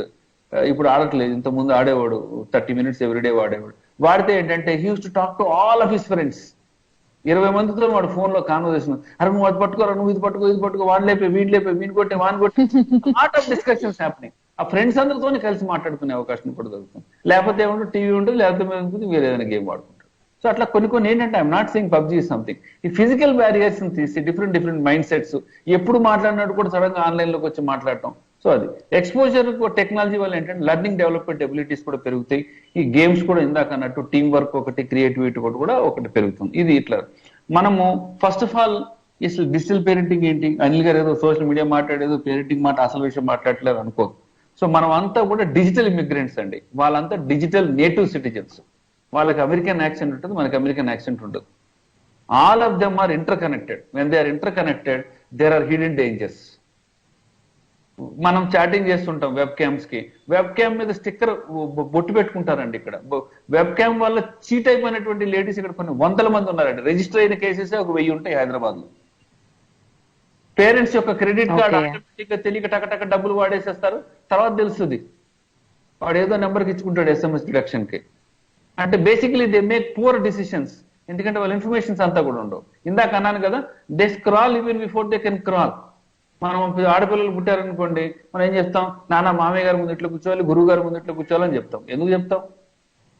ఇప్పుడు ఆడట్లేదు, ఇంత ముందు ఆడేవాడు 30 minutes ఎవ్రీడే వాడితే ఏంటంటే he use to talk to all of his friends. 20 మందితో వాడు ఫోన్ లో కాన్వర్సేషన్, అరే నువ్వు అది పట్టుకోరా, నువ్వు ఇది పట్టుకో, వాడు లేపే, వీడు లేపే, వీని కొట్టే, వాని కొట్టే, లాట్ ఆఫ్ డిస్కషన్స్ హ్యాపెనింగ్. ఆ ఫ్రెండ్స్ అందరితోనే కలిసి మాట్లాడుకునే అవకాశం కూడా దొరుకుతుంది. లేకపోతే ఏమంటే టీవీ ఉంటుంది, లేకపోతే వేరే ఏదైనా గేమ్ ఆడుకుంటారు. సో అట్లా కొన్ని ఏంటంటే I'm not saying PUBG is something. ఈ ఫిజికల్ బ్యారియర్స్ తీసి డిఫరెంట్ మైండ్ సెట్స్, ఎప్పుడు మాట్లాడినట్టు కూడా సడన్ గా ఆన్లైన్ లోకి వచ్చి మాట్లాడటం. సో అది ఎక్స్పోజర్ టెక్నాలజీ వల్ల ఏంటంటే లెర్నింగ్ డెవలప్మెంట్ ఎబిలిటీస్ కూడా పెరుగుతాయి. ఈ గేమ్స్ కూడా ఇందాక అన్నట్టు టీమ్ వర్క్ ఒకటి, క్రియేటివిటీ కూడా ఒకటి పెరుగుతుంది. ఇది ఇట్లా మనము ఫస్ట్ ఆఫ్ ఆల్ అసలు డిజిటల్ పేరెంటింగ్ ఏంటి, అనిల్ గారు ఏదో సోషల్ మీడియా మాట్లాడేదో పేరెంటింగ్ మాట అసలు విషయం మాట్లాడలేదు అనుకోదు. సో మనం అంతా కూడా డిజిటల్ ఇమిగ్రెంట్స్ అండి, వాళ్ళంతా డిజిటల్ నేటివ్ సిటిజన్స్. వాళ్ళకి అమెరికన్ యాక్సెంట్ ఉంటుంది, మనకి అమెరికన్ యాక్సెంట్ ఉంటుంది. All of them are interconnected. When they are interconnected there are hidden dangers. మనం చాటింగ్ చేస్తుంటాం వెబ్ క్యామ్ మీద స్టిక్కర్ బొట్టు పెట్టుకుంటారండి. ఇక్కడ వెబ్ క్యామ్ వల్ల చీట్ అయిపోయినటువంటి లేడీస్ ఇక్కడ కొన్ని 100 మంది ఉన్నారండి. రిజిస్టర్ అయిన కేసెస్ ఒక 1000 ఉంటాయి హైదరాబాద్ లో. పేరెంట్స్ యొక్క క్రెడిట్ కార్డ్ ఆటోమేటిక్ గా తెలియక టక డబ్బులు వాడేసేస్తారు. తర్వాత తెలుస్తుంది వాడు ఏదో నెంబర్కి ఇచ్చుకుంటాడు SMS డిడక్షన్ కి. అంటే basically they make poor decisions, ఎందుకంటే వాళ్ళ ఇన్ఫర్మేషన్స్ అంతా కూడా ఉండవు. ఇందాక అన్నాను కదా, they scroll even before they can crawl. మనం ఆడపిల్లలు పుట్టారనుకోండి, మనం ఏం చెప్తాం, నాన్న మామయ్య గారి ముందు ఇట్లా కూర్చోవాలి, గురువు గారి ముందు ఇట్లా కూర్చోవాలని చెప్తాం. ఎందుకు చెప్తాం?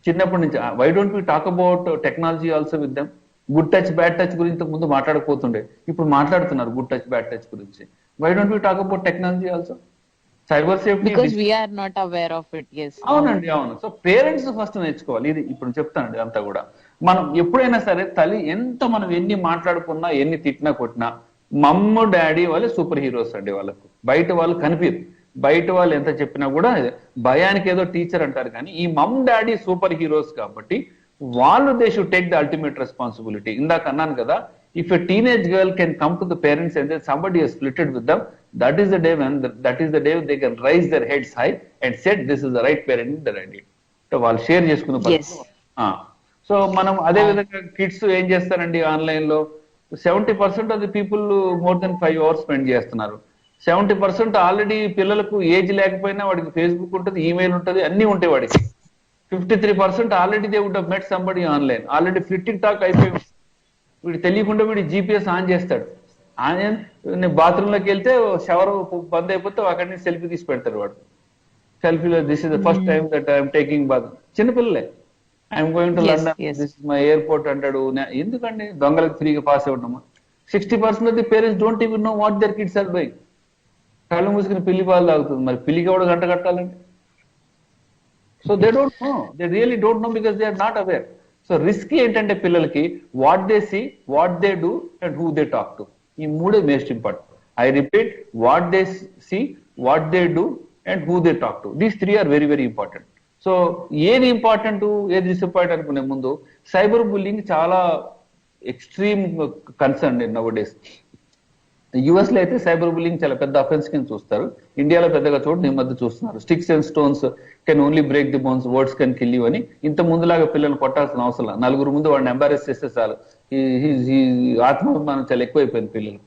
చిన్నప్పటి నుంచి. Why don't we talk about technology also with them? Good touch bad touch గురించి ముందు మాట్లాడకపోతుండే, ఇప్పుడు మాట్లాడుతున్నారు గుడ్ టచ్ బ్యాడ్ టచ్ గురించి. Why don't we talk about technology also? Cyber safety, because we are not aware of it. yes, అవునండి, అవును. So parents first నేర్చుకోవాలి. ఇది ఇప్పుడు చెప్తానండి అంతా కూడా. మనం ఎప్పుడైనా సరే తల్లి ఎంత మనం ఎన్ని మాట్లాడుకున్నా, ఎన్ని తిట్టినా కొట్టినా, మమ్మ డాడీ వాళ్ళే సూపర్ హీరోస్ అండి. వాళ్ళకు బయట వాళ్ళు కనిపించరు. బయట వాళ్ళు ఎంత చెప్పినా కూడా భయానికి ఏదో టీచర్ అంటారు, కానీ ఈ మమ్ డాడీ సూపర్ హీరోస్ కాబట్టి వాళ్ళు they should take the ultimate responsibility. ఇందాక అన్నాను కదా, if a teenage girl can come to the parents and then somebody has splitted with them, that is the day they can raise their heads high and said this is the right parenting that I did. So వాళ్ళు share చేసుకున్న పరిస్థితి. So మనం అదే విధంగా kids ఏం చేస్తారండి, online లో 70% of the people more than 5 hours spend చేస్తున్నారు. 70% ఆల్రెడీ పిల్లలకు ఏజ్ లేకపోయినా వాడికి ఫేస్బుక్ ఉంటుంది, ఈమెయిల్ ఉంటుంది, అన్ని ఉంటాయి వాడికి. 53% already they would have met somebody online. Already flirting talk అయిపోయి వీడు తెలియకుండా వీడు GPS ఆన్ చేస్తాడు. బాత్రూమ్ లోకి వెళ్తే షవర్ బంద్ అయిపోతే అక్కడి నుంచి సెల్ఫీ తీసి పెడతాడు వాడు. సెల్ఫీలో this is the first time that I'm taking bath. చిన్నపిల్లలే, I'm going to London, this is my airport అంటాడు. ఎందుకండి దొంగలకు ఫ్రీగా పాస్ ఇవ్వడమా? 60% of the parents don't even know what their kids are doing. కళ్ళు మూసుకుని పిల్లి పాలు తాగుతుంది, మరి పిల్లికి ఎవడు గంట కట్టాలండి? So they don't know, they really don't know because they are not aware. So risk ఏంటంటే పిల్లలకి what they see, what they do and who they talk to, ఈ మూడే most important. I repeat, what they see, what they do and who they talk to, these three are very very important. So ఏది important ఏది disappoint అనుకునే ముందు cyber bullying చాలా extreme concern nowadays. US లో అయితే cyber bullying చాలా పెద్ద offence కింద చూస్తారు, ఇండియాలో పెద్దగా చూడండి, ఈ మధ్య చూస్తున్నారు. Sticks and stones can only break the bones, words can kill you అని. ఇంత ముందులాగా పిల్లల్ని కొట్టాల్సిన అవసరం, నలుగురు ముందు వాడిని ఎంబారెస్ చేస్తే చాలు, ఈ ఆత్మాభిమానం చాలా ఎక్కువైపోయింది పిల్లలు.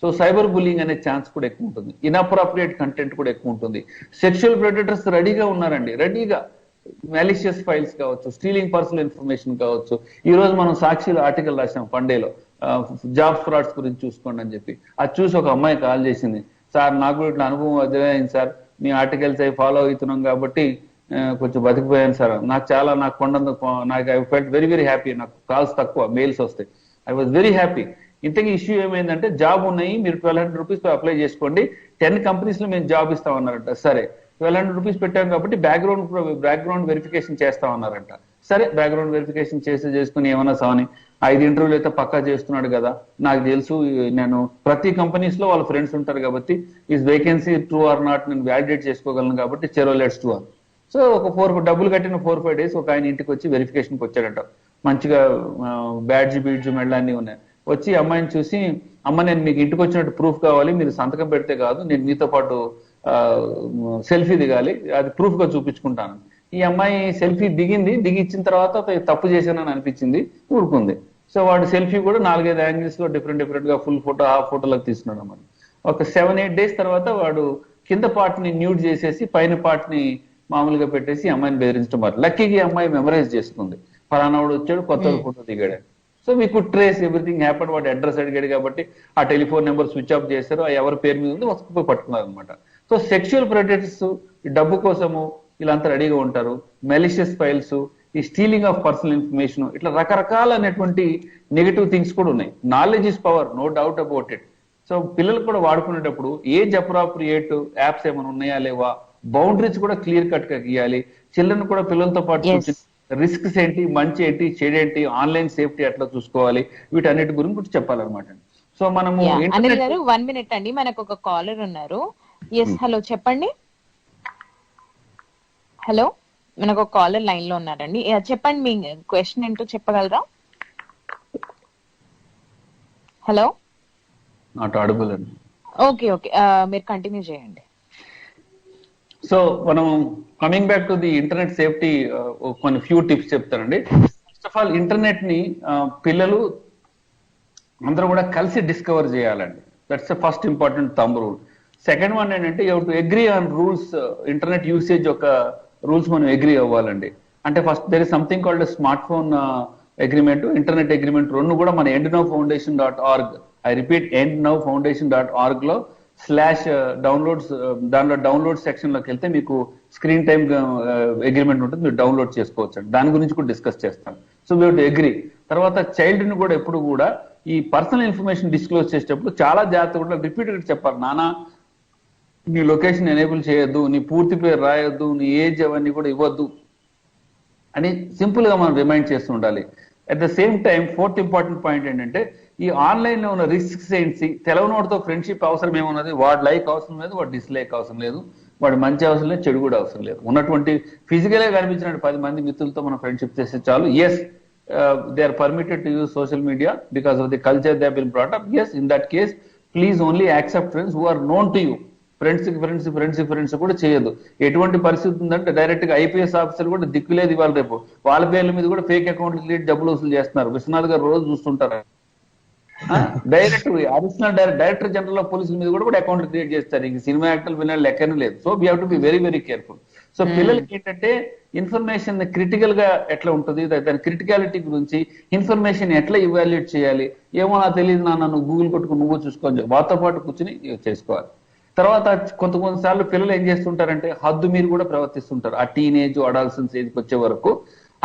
సో సైబర్ బుల్లింగ్ అనే ఛాన్స్ కూడా ఎక్కువ ఉంటుంది, ఇన్అప్రోప్రియేట్ కంటెంట్ కూడా ఎక్కువ ఉంటుంది. సెక్షువల్ ప్రెడేటర్స్ రెడీగా ఉన్నారండి, రెడీగా. మ్యాలిషియస్ ఫైల్స్ కావచ్చు, స్టీలింగ్ పర్సనల్ ఇన్ఫర్మేషన్ కావచ్చు. ఈ రోజు మనం సాక్షిలో ఆర్టికల్ రాసాం ఫండేలో, జాబ్ ఫ్రాడ్స్ గురించి చూసుకోండి అని చెప్పి. అది చూసి ఒక అమ్మాయి కాల్ చేసింది, సార్ నాకు ఇట్లా అనుభవం అయింది సార్, మీ ఆర్టికల్స్ అవి ఫాలో అవుతున్నాం కాబట్టి కొంచెం బతికిపోయాను సార్, నాకు నాకు I felt very very happy, నాకు కాల్స్ తక్కువ, మెయిల్స్ వస్తాయి, ఐ వాజ్ వెరీ హ్యాపీ. ఇంతకీ ఇష్యూ ఏమైందంటే, జాబ్ ఉన్నాయి, మీరు 1200 రూపీస్ అప్లై చేసుకోండి, 10 కంపెనీస్ లో మేము జాబ్ ఇస్తామన్నారంట. సరే, 1200 రూపీస్ పెట్టాం కాబట్టి బ్యాక్గ్రౌండ్ వెరిఫికేషన్ చేస్తామన్నారంట. సరే, బ్యాక్గ్రౌండ్ వెరిఫికేషన్ చేసుకుని ఏమన్నా సాని 5 ఇంటర్వ్యూలు అయితే పక్కా చేస్తున్నాడు కదా, నాకు తెలుసు, నేను ప్రతి కంపెనీస్ లో వాళ్ళ ఫ్రెండ్స్ ఉంటారు కాబట్టి is vacancy true or not నేను వ్యాలిడేట్ చేసుకోగలను కాబట్టి చెరో లెట్స్ టు. సో ఒక డబ్బులు కట్టిన 4-5 days ఒక ఆయన ఇంటికి వచ్చి వెరిఫికేషన్కి వచ్చాడట. మంచిగా బ్యాడ్జ్ బీడ్జ్ మెడల్ అన్నీ ఉన్నాయి. వచ్చి అమ్మాయిని చూసి, అమ్మ నేను మీకు ఇంటికి వచ్చినట్టు ప్రూఫ్ కావాలి, మీరు సంతకం పెడితే కాదు, నేను మీతో పాటు సెల్ఫీ దిగాలి, అది ప్రూఫ్ గా చూపించుకుంటాను. ఈ అమ్మాయి సెల్ఫీ దిగి ఇచ్చిన తర్వాత తప్పు చేశానని అనిపించింది, ఊరుకుంది. సో వాడు సెల్ఫీ కూడా 4-5 యాంగిల్స్ లో డిఫరెంట్ గా ఫుల్ ఫోటో, హాఫ్ ఫోటోలకు తీసుకున్నాడు అన్నమాట. ఒక 7-8 days తర్వాత వాడు కింద పార్ట్ ని న్యూడ్ చేసేసి పైన పార్ట్ ని మామూలుగా పెట్టేసి అమ్మాయిని బెదిరించడం మాట. లక్కీకి అమ్మాయి మెమరైజ్ చేసుకుంది, ఫలానా వాడు వచ్చాడు, కొత్త ఫోటో దిగాడు. So we could trace everything happen. వాడు అడ్రస్ అడిగాడు కాబట్టి ఆ టెలిఫోన్ నెంబర్ స్విచ్ ఆఫ్ చేశారు, ఆ ఎవరి పేరు మీద ఉంది వస్తుపోయి పట్టుకున్నారు అనమాట. సో సెక్షువల్ ప్రెడేటర్స్ డబ్బు కోసము వీళ్ళంతా రెడీగా ఉంటారు. మెలిషియస్ ఫైల్స్, ఈ స్టీలింగ్ ఆఫ్ పర్సనల్ ఇన్ఫర్మేషన్, ఇట్లా రకరకాలైనటువంటి నెగటివ్ థింగ్స్ కూడా ఉన్నాయి. Knowledge is power, no doubt about it. So పిల్లలు కూడా వాడుకునేటప్పుడు ఏజ్ అప్రాప్రియేట్ యాప్స్ ఏమైనా ఉన్నాయా లేవా, బౌండరీస్ కూడా క్లియర్ కట్ గా గీయాలి. చిల్డ్రన్ కూడా పిల్లలతో పాటు రిస్క్స్ ఏంటి, మంచి ఏంటి, చెడేంటి, ఆన్లైన్ సేఫ్టీ ఎట్లా చూసుకోవాలి, వీటన్నిటి గురించి చెప్పాలన్నమాట. సో మనము అనిల్ గారు 1 minute అండి, మనకు ఒక కాలర్ ఉన్నారు. ఎస్, హలో చెప్పండి. హలో, మనకు ఒక కాలర్ లైన్ లో ఉన్నారండి, చెప్పండి మీ క్వశ్చన్ ఏంటో చెప్పగలరా? హలో, నాట్ ఆడిబుల్ అండి. ఓకే ఓకే, మీరు కంటిన్యూ చేయండి. సో మనం coming back to the internet safety, కొన్ని ఫ్యూ టిప్స్ చెప్తానండి. ఫస్ట్ ఆఫ్ ఆల్, ఇంటర్నెట్ ని పిల్లలు అందరూ కూడా కలిసి డిస్కవర్ చేయాలండి. That's the first important thumb rule. Second one ఏంటంటే, you to agree on rules. Internet usage యొక్క రూల్స్ మనం అగ్రీ అవ్వాలండి. అంటే first there is something called smart phone agreement, internet agreement, రెండు కూడా మన endnowfoundation.org, ఐ రిపీట్ endnowfoundation.org లో /downloads, దాంట్లో డౌన్లోడ్ సెక్షన్ లోకి వెళ్తే మీకు స్క్రీన్ టైమ్ అగ్రిమెంట్ ఉంటుంది, మీరు డౌన్లోడ్ చేసుకోవచ్చు. దాని గురించి కూడా డిస్కస్ చేస్తాను. So we have to agree. తర్వాత చైల్డ్ ని కూడా ఎప్పుడు కూడా ఈ పర్సనల్ ఇన్ఫర్మేషన్ డిస్క్లోజ్ చేసేటప్పుడు చాలా జాగ్రత్తగా కూడా రిపీటెడ్ చెప్పాలి. నానా నీ లొకేషన్ ఎనేబుల్ చేయొద్దు, నీ పూర్తి పేరు రాయొద్దు, నీ ఏజ్ అవన్నీ కూడా ఇవ్వద్దు అని సింపుల్ గా మనం రిమైండ్ చేస్తూ ఉండాలి. At the same time, fourth important point ఏంటంటే, ఈ ఆన్లైన్ లో ఉన్న రిస్క్స్ ఏంటి, తెలవనోడితో ఫ్రెండ్షిప్ అవసరం ఏమున్నది, వాడు లైక్ అవసరం లేదు, వాడు డిస్లైక్ అవసరం లేదు, వాడు మంచి అవసరం లేదు, చెడు కూడా అవసరం లేదు. ఉన్నటువంటి ఫిజికల్ గా కనిపించిన 10 మంది మిత్రులతో మనం ఫ్రెండ్షిప్ చేస్తే చాలు. Yes, they are permitted to use social media because of the culture they have been brought up. Yes, in that case please only accept friends who are known to you. Friends కూడా చేయొద్దు. ఎటువంటి పరిస్థితి ఉందంటే, direct గా IPS officer కూడా దిక్కులేదు ఇవాళ రేపు, వాళ్ళ పేర్ల మీద కూడా ఫేక్ అకౌంట్లు క్రియేట్ డబ్బులు వసూలు చేస్తున్నారు. విశ్వనాథ్ గారు రోజు చూస్తుంటారు. Direct additional director general of పోలీసుల మీద కూడా అకౌంట్లు క్రియేట్ చేస్తారు. ఇంక సినిమా యాక్టర్లు వినాలి లెక్కనే లేదు. So we have to be very very careful. So పిల్లలకి ఏంటంటే, ఇన్ఫర్మేషన్ క్రిటికల్ గా ఎట్లా ఉంటుంది, దాని క్రిటికాలిటీ గురించి, ఇన్ఫర్మేషన్ ఎట్లా ఇవాల్యుయేట్ చేయాలి, ఏమో నాకు తెలియదు నాన్న, నువ్వు గూగుల్ కొట్టుకుని నువ్వు చూసుకోవాలి, వాటితో పాటు కూర్చుని చేసుకోవాలి. తర్వాత కొంతసార్లు పిల్లలు ఏం చేస్తుంటారంటే, హద్దు మీరు కూడా ప్రవర్తిస్తుంటారు. ఆ టీనేజ్, అడాల్సన్స్ ఏజ్కి వచ్చే వరకు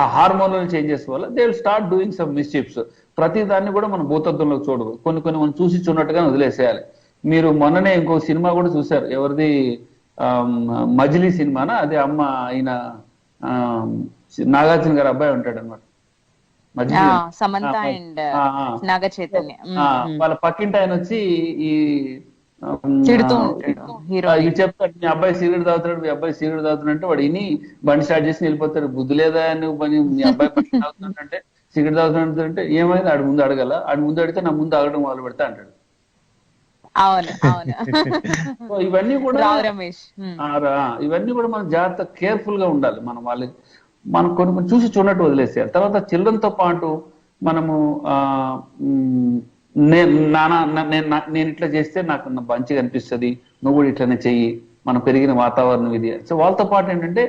ఆ హార్మోనల్ చేంజెస్ వల్ల they will start doing some mischiefs. ప్రతి దాన్ని కూడా మనం భూతత్వంలో చూడదు, కొన్ని మనం చూసి చూన్నట్టుగా వదిలేసేయాలి. మీరు మొన్ననే ఇంకో సినిమా కూడా చూశారు, ఎవరిది, మజిలీ సినిమానా, అదే అమ్మ ఆయన నాగార్జున గారి అబ్బాయి ఉంటాడు అనమాట, మధ్య సమంత అండ్ నాగ చైతన్య. వాళ్ళ పక్కింటి ఆయన వచ్చి ఈ తిడుతూ ఉంటాడు హీరోని. ఇవి చెప్తాడు, మీ అబ్బాయి సిగరెట్ తాగుతున్నాడు, మీ అబ్బాయి సిగరెట్ తాగుతున్నాడు అంటే వాడు ఇని బండి స్టార్ట్ చేసి వెళ్ళిపోతాడు. బుద్ధి లేదా నువ్వు పని, మీ అబ్బాయి పని తాగుతున్నాడంటే సిగరెట్ తాగుతున్నాడు అంటే ఏమైంది ఆడి ముందు అడగల, ఆడి ముందు అడిగితే నా ముందు ఆగడం మొదలు పెడతా అంటాడు. అవును అవును. సో ఇవన్నీ కూడా రావు రమేష్. ఇవన్నీ కూడా మనం జాగ్రత్త కేర్ఫుల్ గా ఉండాలి. మనం కొన్ని చూసి చూడట్టు వదిలేసేయాలి. తర్వాత చిల్డ్రన్ తో పాటు మనము నేను ఇట్లా చేస్తే నాకు మంచిగా అనిపిస్తుంది, నువ్వు కూడా ఇట్లనే చెయ్యి, మనం పెరిగిన వాతావరణం ఇది. సో వాళ్ళతో పాటు ఏంటంటే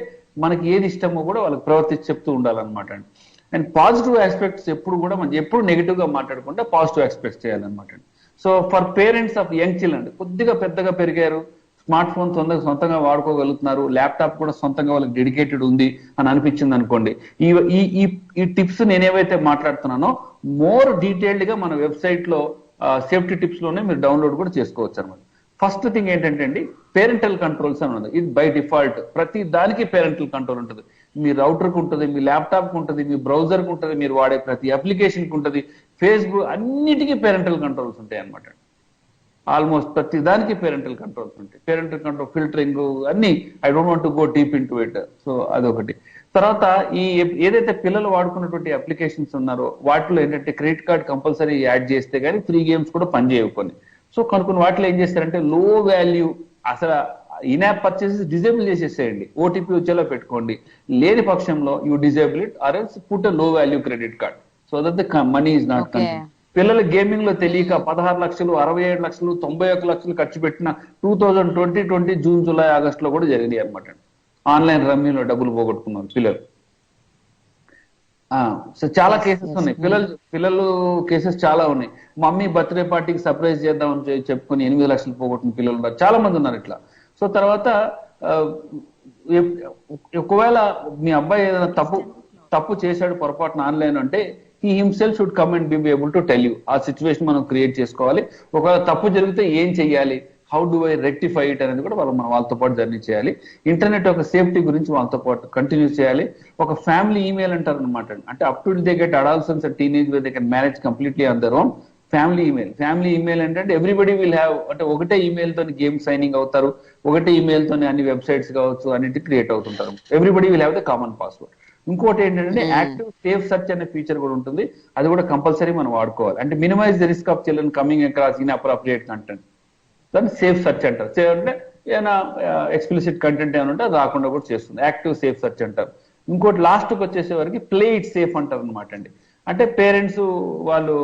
మనకి ఏది ఇష్టమో కూడా వాళ్ళకి ప్రవర్తించి చెప్తూ ఉండాలన్నమాట అండి. అండ్ పాజిటివ్ ఆస్పెక్ట్స్ ఎప్పుడు కూడా మనం ఎప్పుడు నెగిటివ్ గా మాట్లాడకుండా పాజిటివ్ ఆస్పెక్ట్స్ చేయాలన్నమాట అండి. So for parents of young children, కొద్దిగా పెద్దగా పెరిగారు, స్మార్ట్ ఫోన్ సొంతంగా వాడుకోగలుగుతున్నారు, ల్యాప్టాప్ కూడా సొంతంగా వాళ్ళకి డెడికేటెడ్ ఉంది అని అనిపించింది అనుకోండి, ఈ టిప్స్ నేనేవైతే మాట్లాడుతున్నానో మోర్ డీటెయిల్డ్ గా మన వెబ్సైట్ లో సేఫ్టీ టిప్స్ లోనే మీరు డౌన్లోడ్ కూడా చేసుకోవచ్చు అనమాట. ఫస్ట్ థింగ్ ఏంటంటే అండి, పేరెంటల్ కంట్రోల్స్ అని ఉంది. ఇది బై డిఫాల్ట్ ప్రతి దానికి పేరెంటల్ కంట్రోల్ ఉంటుంది. మీ రౌటర్కి ఉంటుంది, మీ ల్యాప్టాప్కి ఉంటుంది, మీ బ్రౌజర్కి ఉంటుంది, మీరు వాడే ప్రతి అప్లికేషన్కి ఉంటుంది, ఫేస్బుక్, అన్నిటికీ పేరెంటల్ కంట్రోల్స్ ఉంటాయి అనమాట. ఆల్మోస్ట్ ప్రతి దానికి పేరెంటల్ కంట్రోల్స్ ఉంటాయి. పేరెంటల్ కంట్రోల్, ఫిల్టరింగ్ అన్ని, I don't want to go deep in to it. So అదొకటి. తర్వాత ఈ ఏదైతే పిల్లలు వాడుకున్నటువంటి అప్లికేషన్స్ ఉన్నారో వాటిలో ఏంటంటే క్రెడిట్ కార్డ్ కంపల్సరీ యాడ్ చేస్తే కానీ ఫ్రీ గేమ్స్ కూడా పనిచేయవు కొన్ని. సో కొన్ని వాటిలో ఏం చేస్తారంటే లో వాల్యూ, అసలు ఇన్ యాప్ పర్చేసెస్ డిజేబుల్ చేసేసేయండి, ఓటీపీ వచ్చేలా పెట్టుకోండి. లేని పక్షంలో you disable it or else put a low value credit card so that the money is not consumed. పిల్లలు గేమింగ్ లో తెలియక 16 లక్షలు, 67 లక్షలు, 91 లక్షలు ఖర్చు పెట్టిన 2020 జూన్, జూలై, ఆగస్టులో కూడా జరిగినాయి అనమాట. ఆన్లైన్ రమ్మీలో డబ్బులు పోగొట్టుకున్నారు పిల్లలు. సో చాలా కేసెస్ ఉన్నాయి, పిల్లలు కేసెస్ చాలా ఉన్నాయి. మమ్మీ బర్త్డే పార్టీకి సర్ప్రైజ్ చేద్దామని చెప్పుకొని 8 లక్షలు పోగొట్టిన పిల్లలు ఉన్నారు, చాలా మంది ఉన్నారు ఇట్లా. సో తర్వాత ఒకవేళ మీ అబ్బాయి ఏదైనా తప్పు చేశాడు పొరపాటున ఆన్లైన్ అంటే he himself should come and be able to tell you. ఆ సిచ్యువేషన్ మనం క్రియేట్ చేసుకోవాలి. ఒకవేళ తప్పు జరిగితే ఏం చెయ్యాలి, how do I rectify it అనేది కూడా మనం వాళ్ళతో పాటు జర్నీ చేయాలి. ఇంటర్నెట్ యొక్క సేఫ్టీ గురించి వాళ్ళతో పాటు కంటిన్యూ చేయాలి. ఒక ఫ్యామిలీ ఈమెయిల్ అంటారు అనమాట. అంటే up to they get adolescence and teenage where they can manage completely on their own. Family email అంటే ఎవ్రీబడి విల్ హ్యావ్, అంటే ఒకటే ఈమెయిల్ తోని గేమ్ సైనింగ్ అవుతారు, ఒకటే ఈమెయిల్ తోని అన్ని వెబ్సైట్స్ కావచ్చు అన్నిటి క్రియేట్ అవుతుంటారు. Everybody will have the common password. ఇంకోటి ఏంటంటే యాక్టివ్ సేఫ్ సెర్చ్ అనే ఫీచర్ కూడా ఉంటుంది, అది కూడా కంపల్సరీ మనం వాడుకోవాలి. అంటే minimise the risk of children coming across inappropriate content, దాన్ని సేఫ్ సెర్చ్ అంటారు. అంటే ఏమైనా ఎక్స్ప్లిసిట్ కంటెంట్ ఏమైనా ఉంటే అది రాకుండా కూడా చేస్తుంది, యాక్టివ్ సేఫ్ సెర్చ్ అంటారు. ఇంకోటి లాస్ట్కి వచ్చేసే వరకు ప్లే ఇట్ సేఫ్ అంటారు అనమాట అండి. అంటే పేరెంట్స్ వాళ్ళు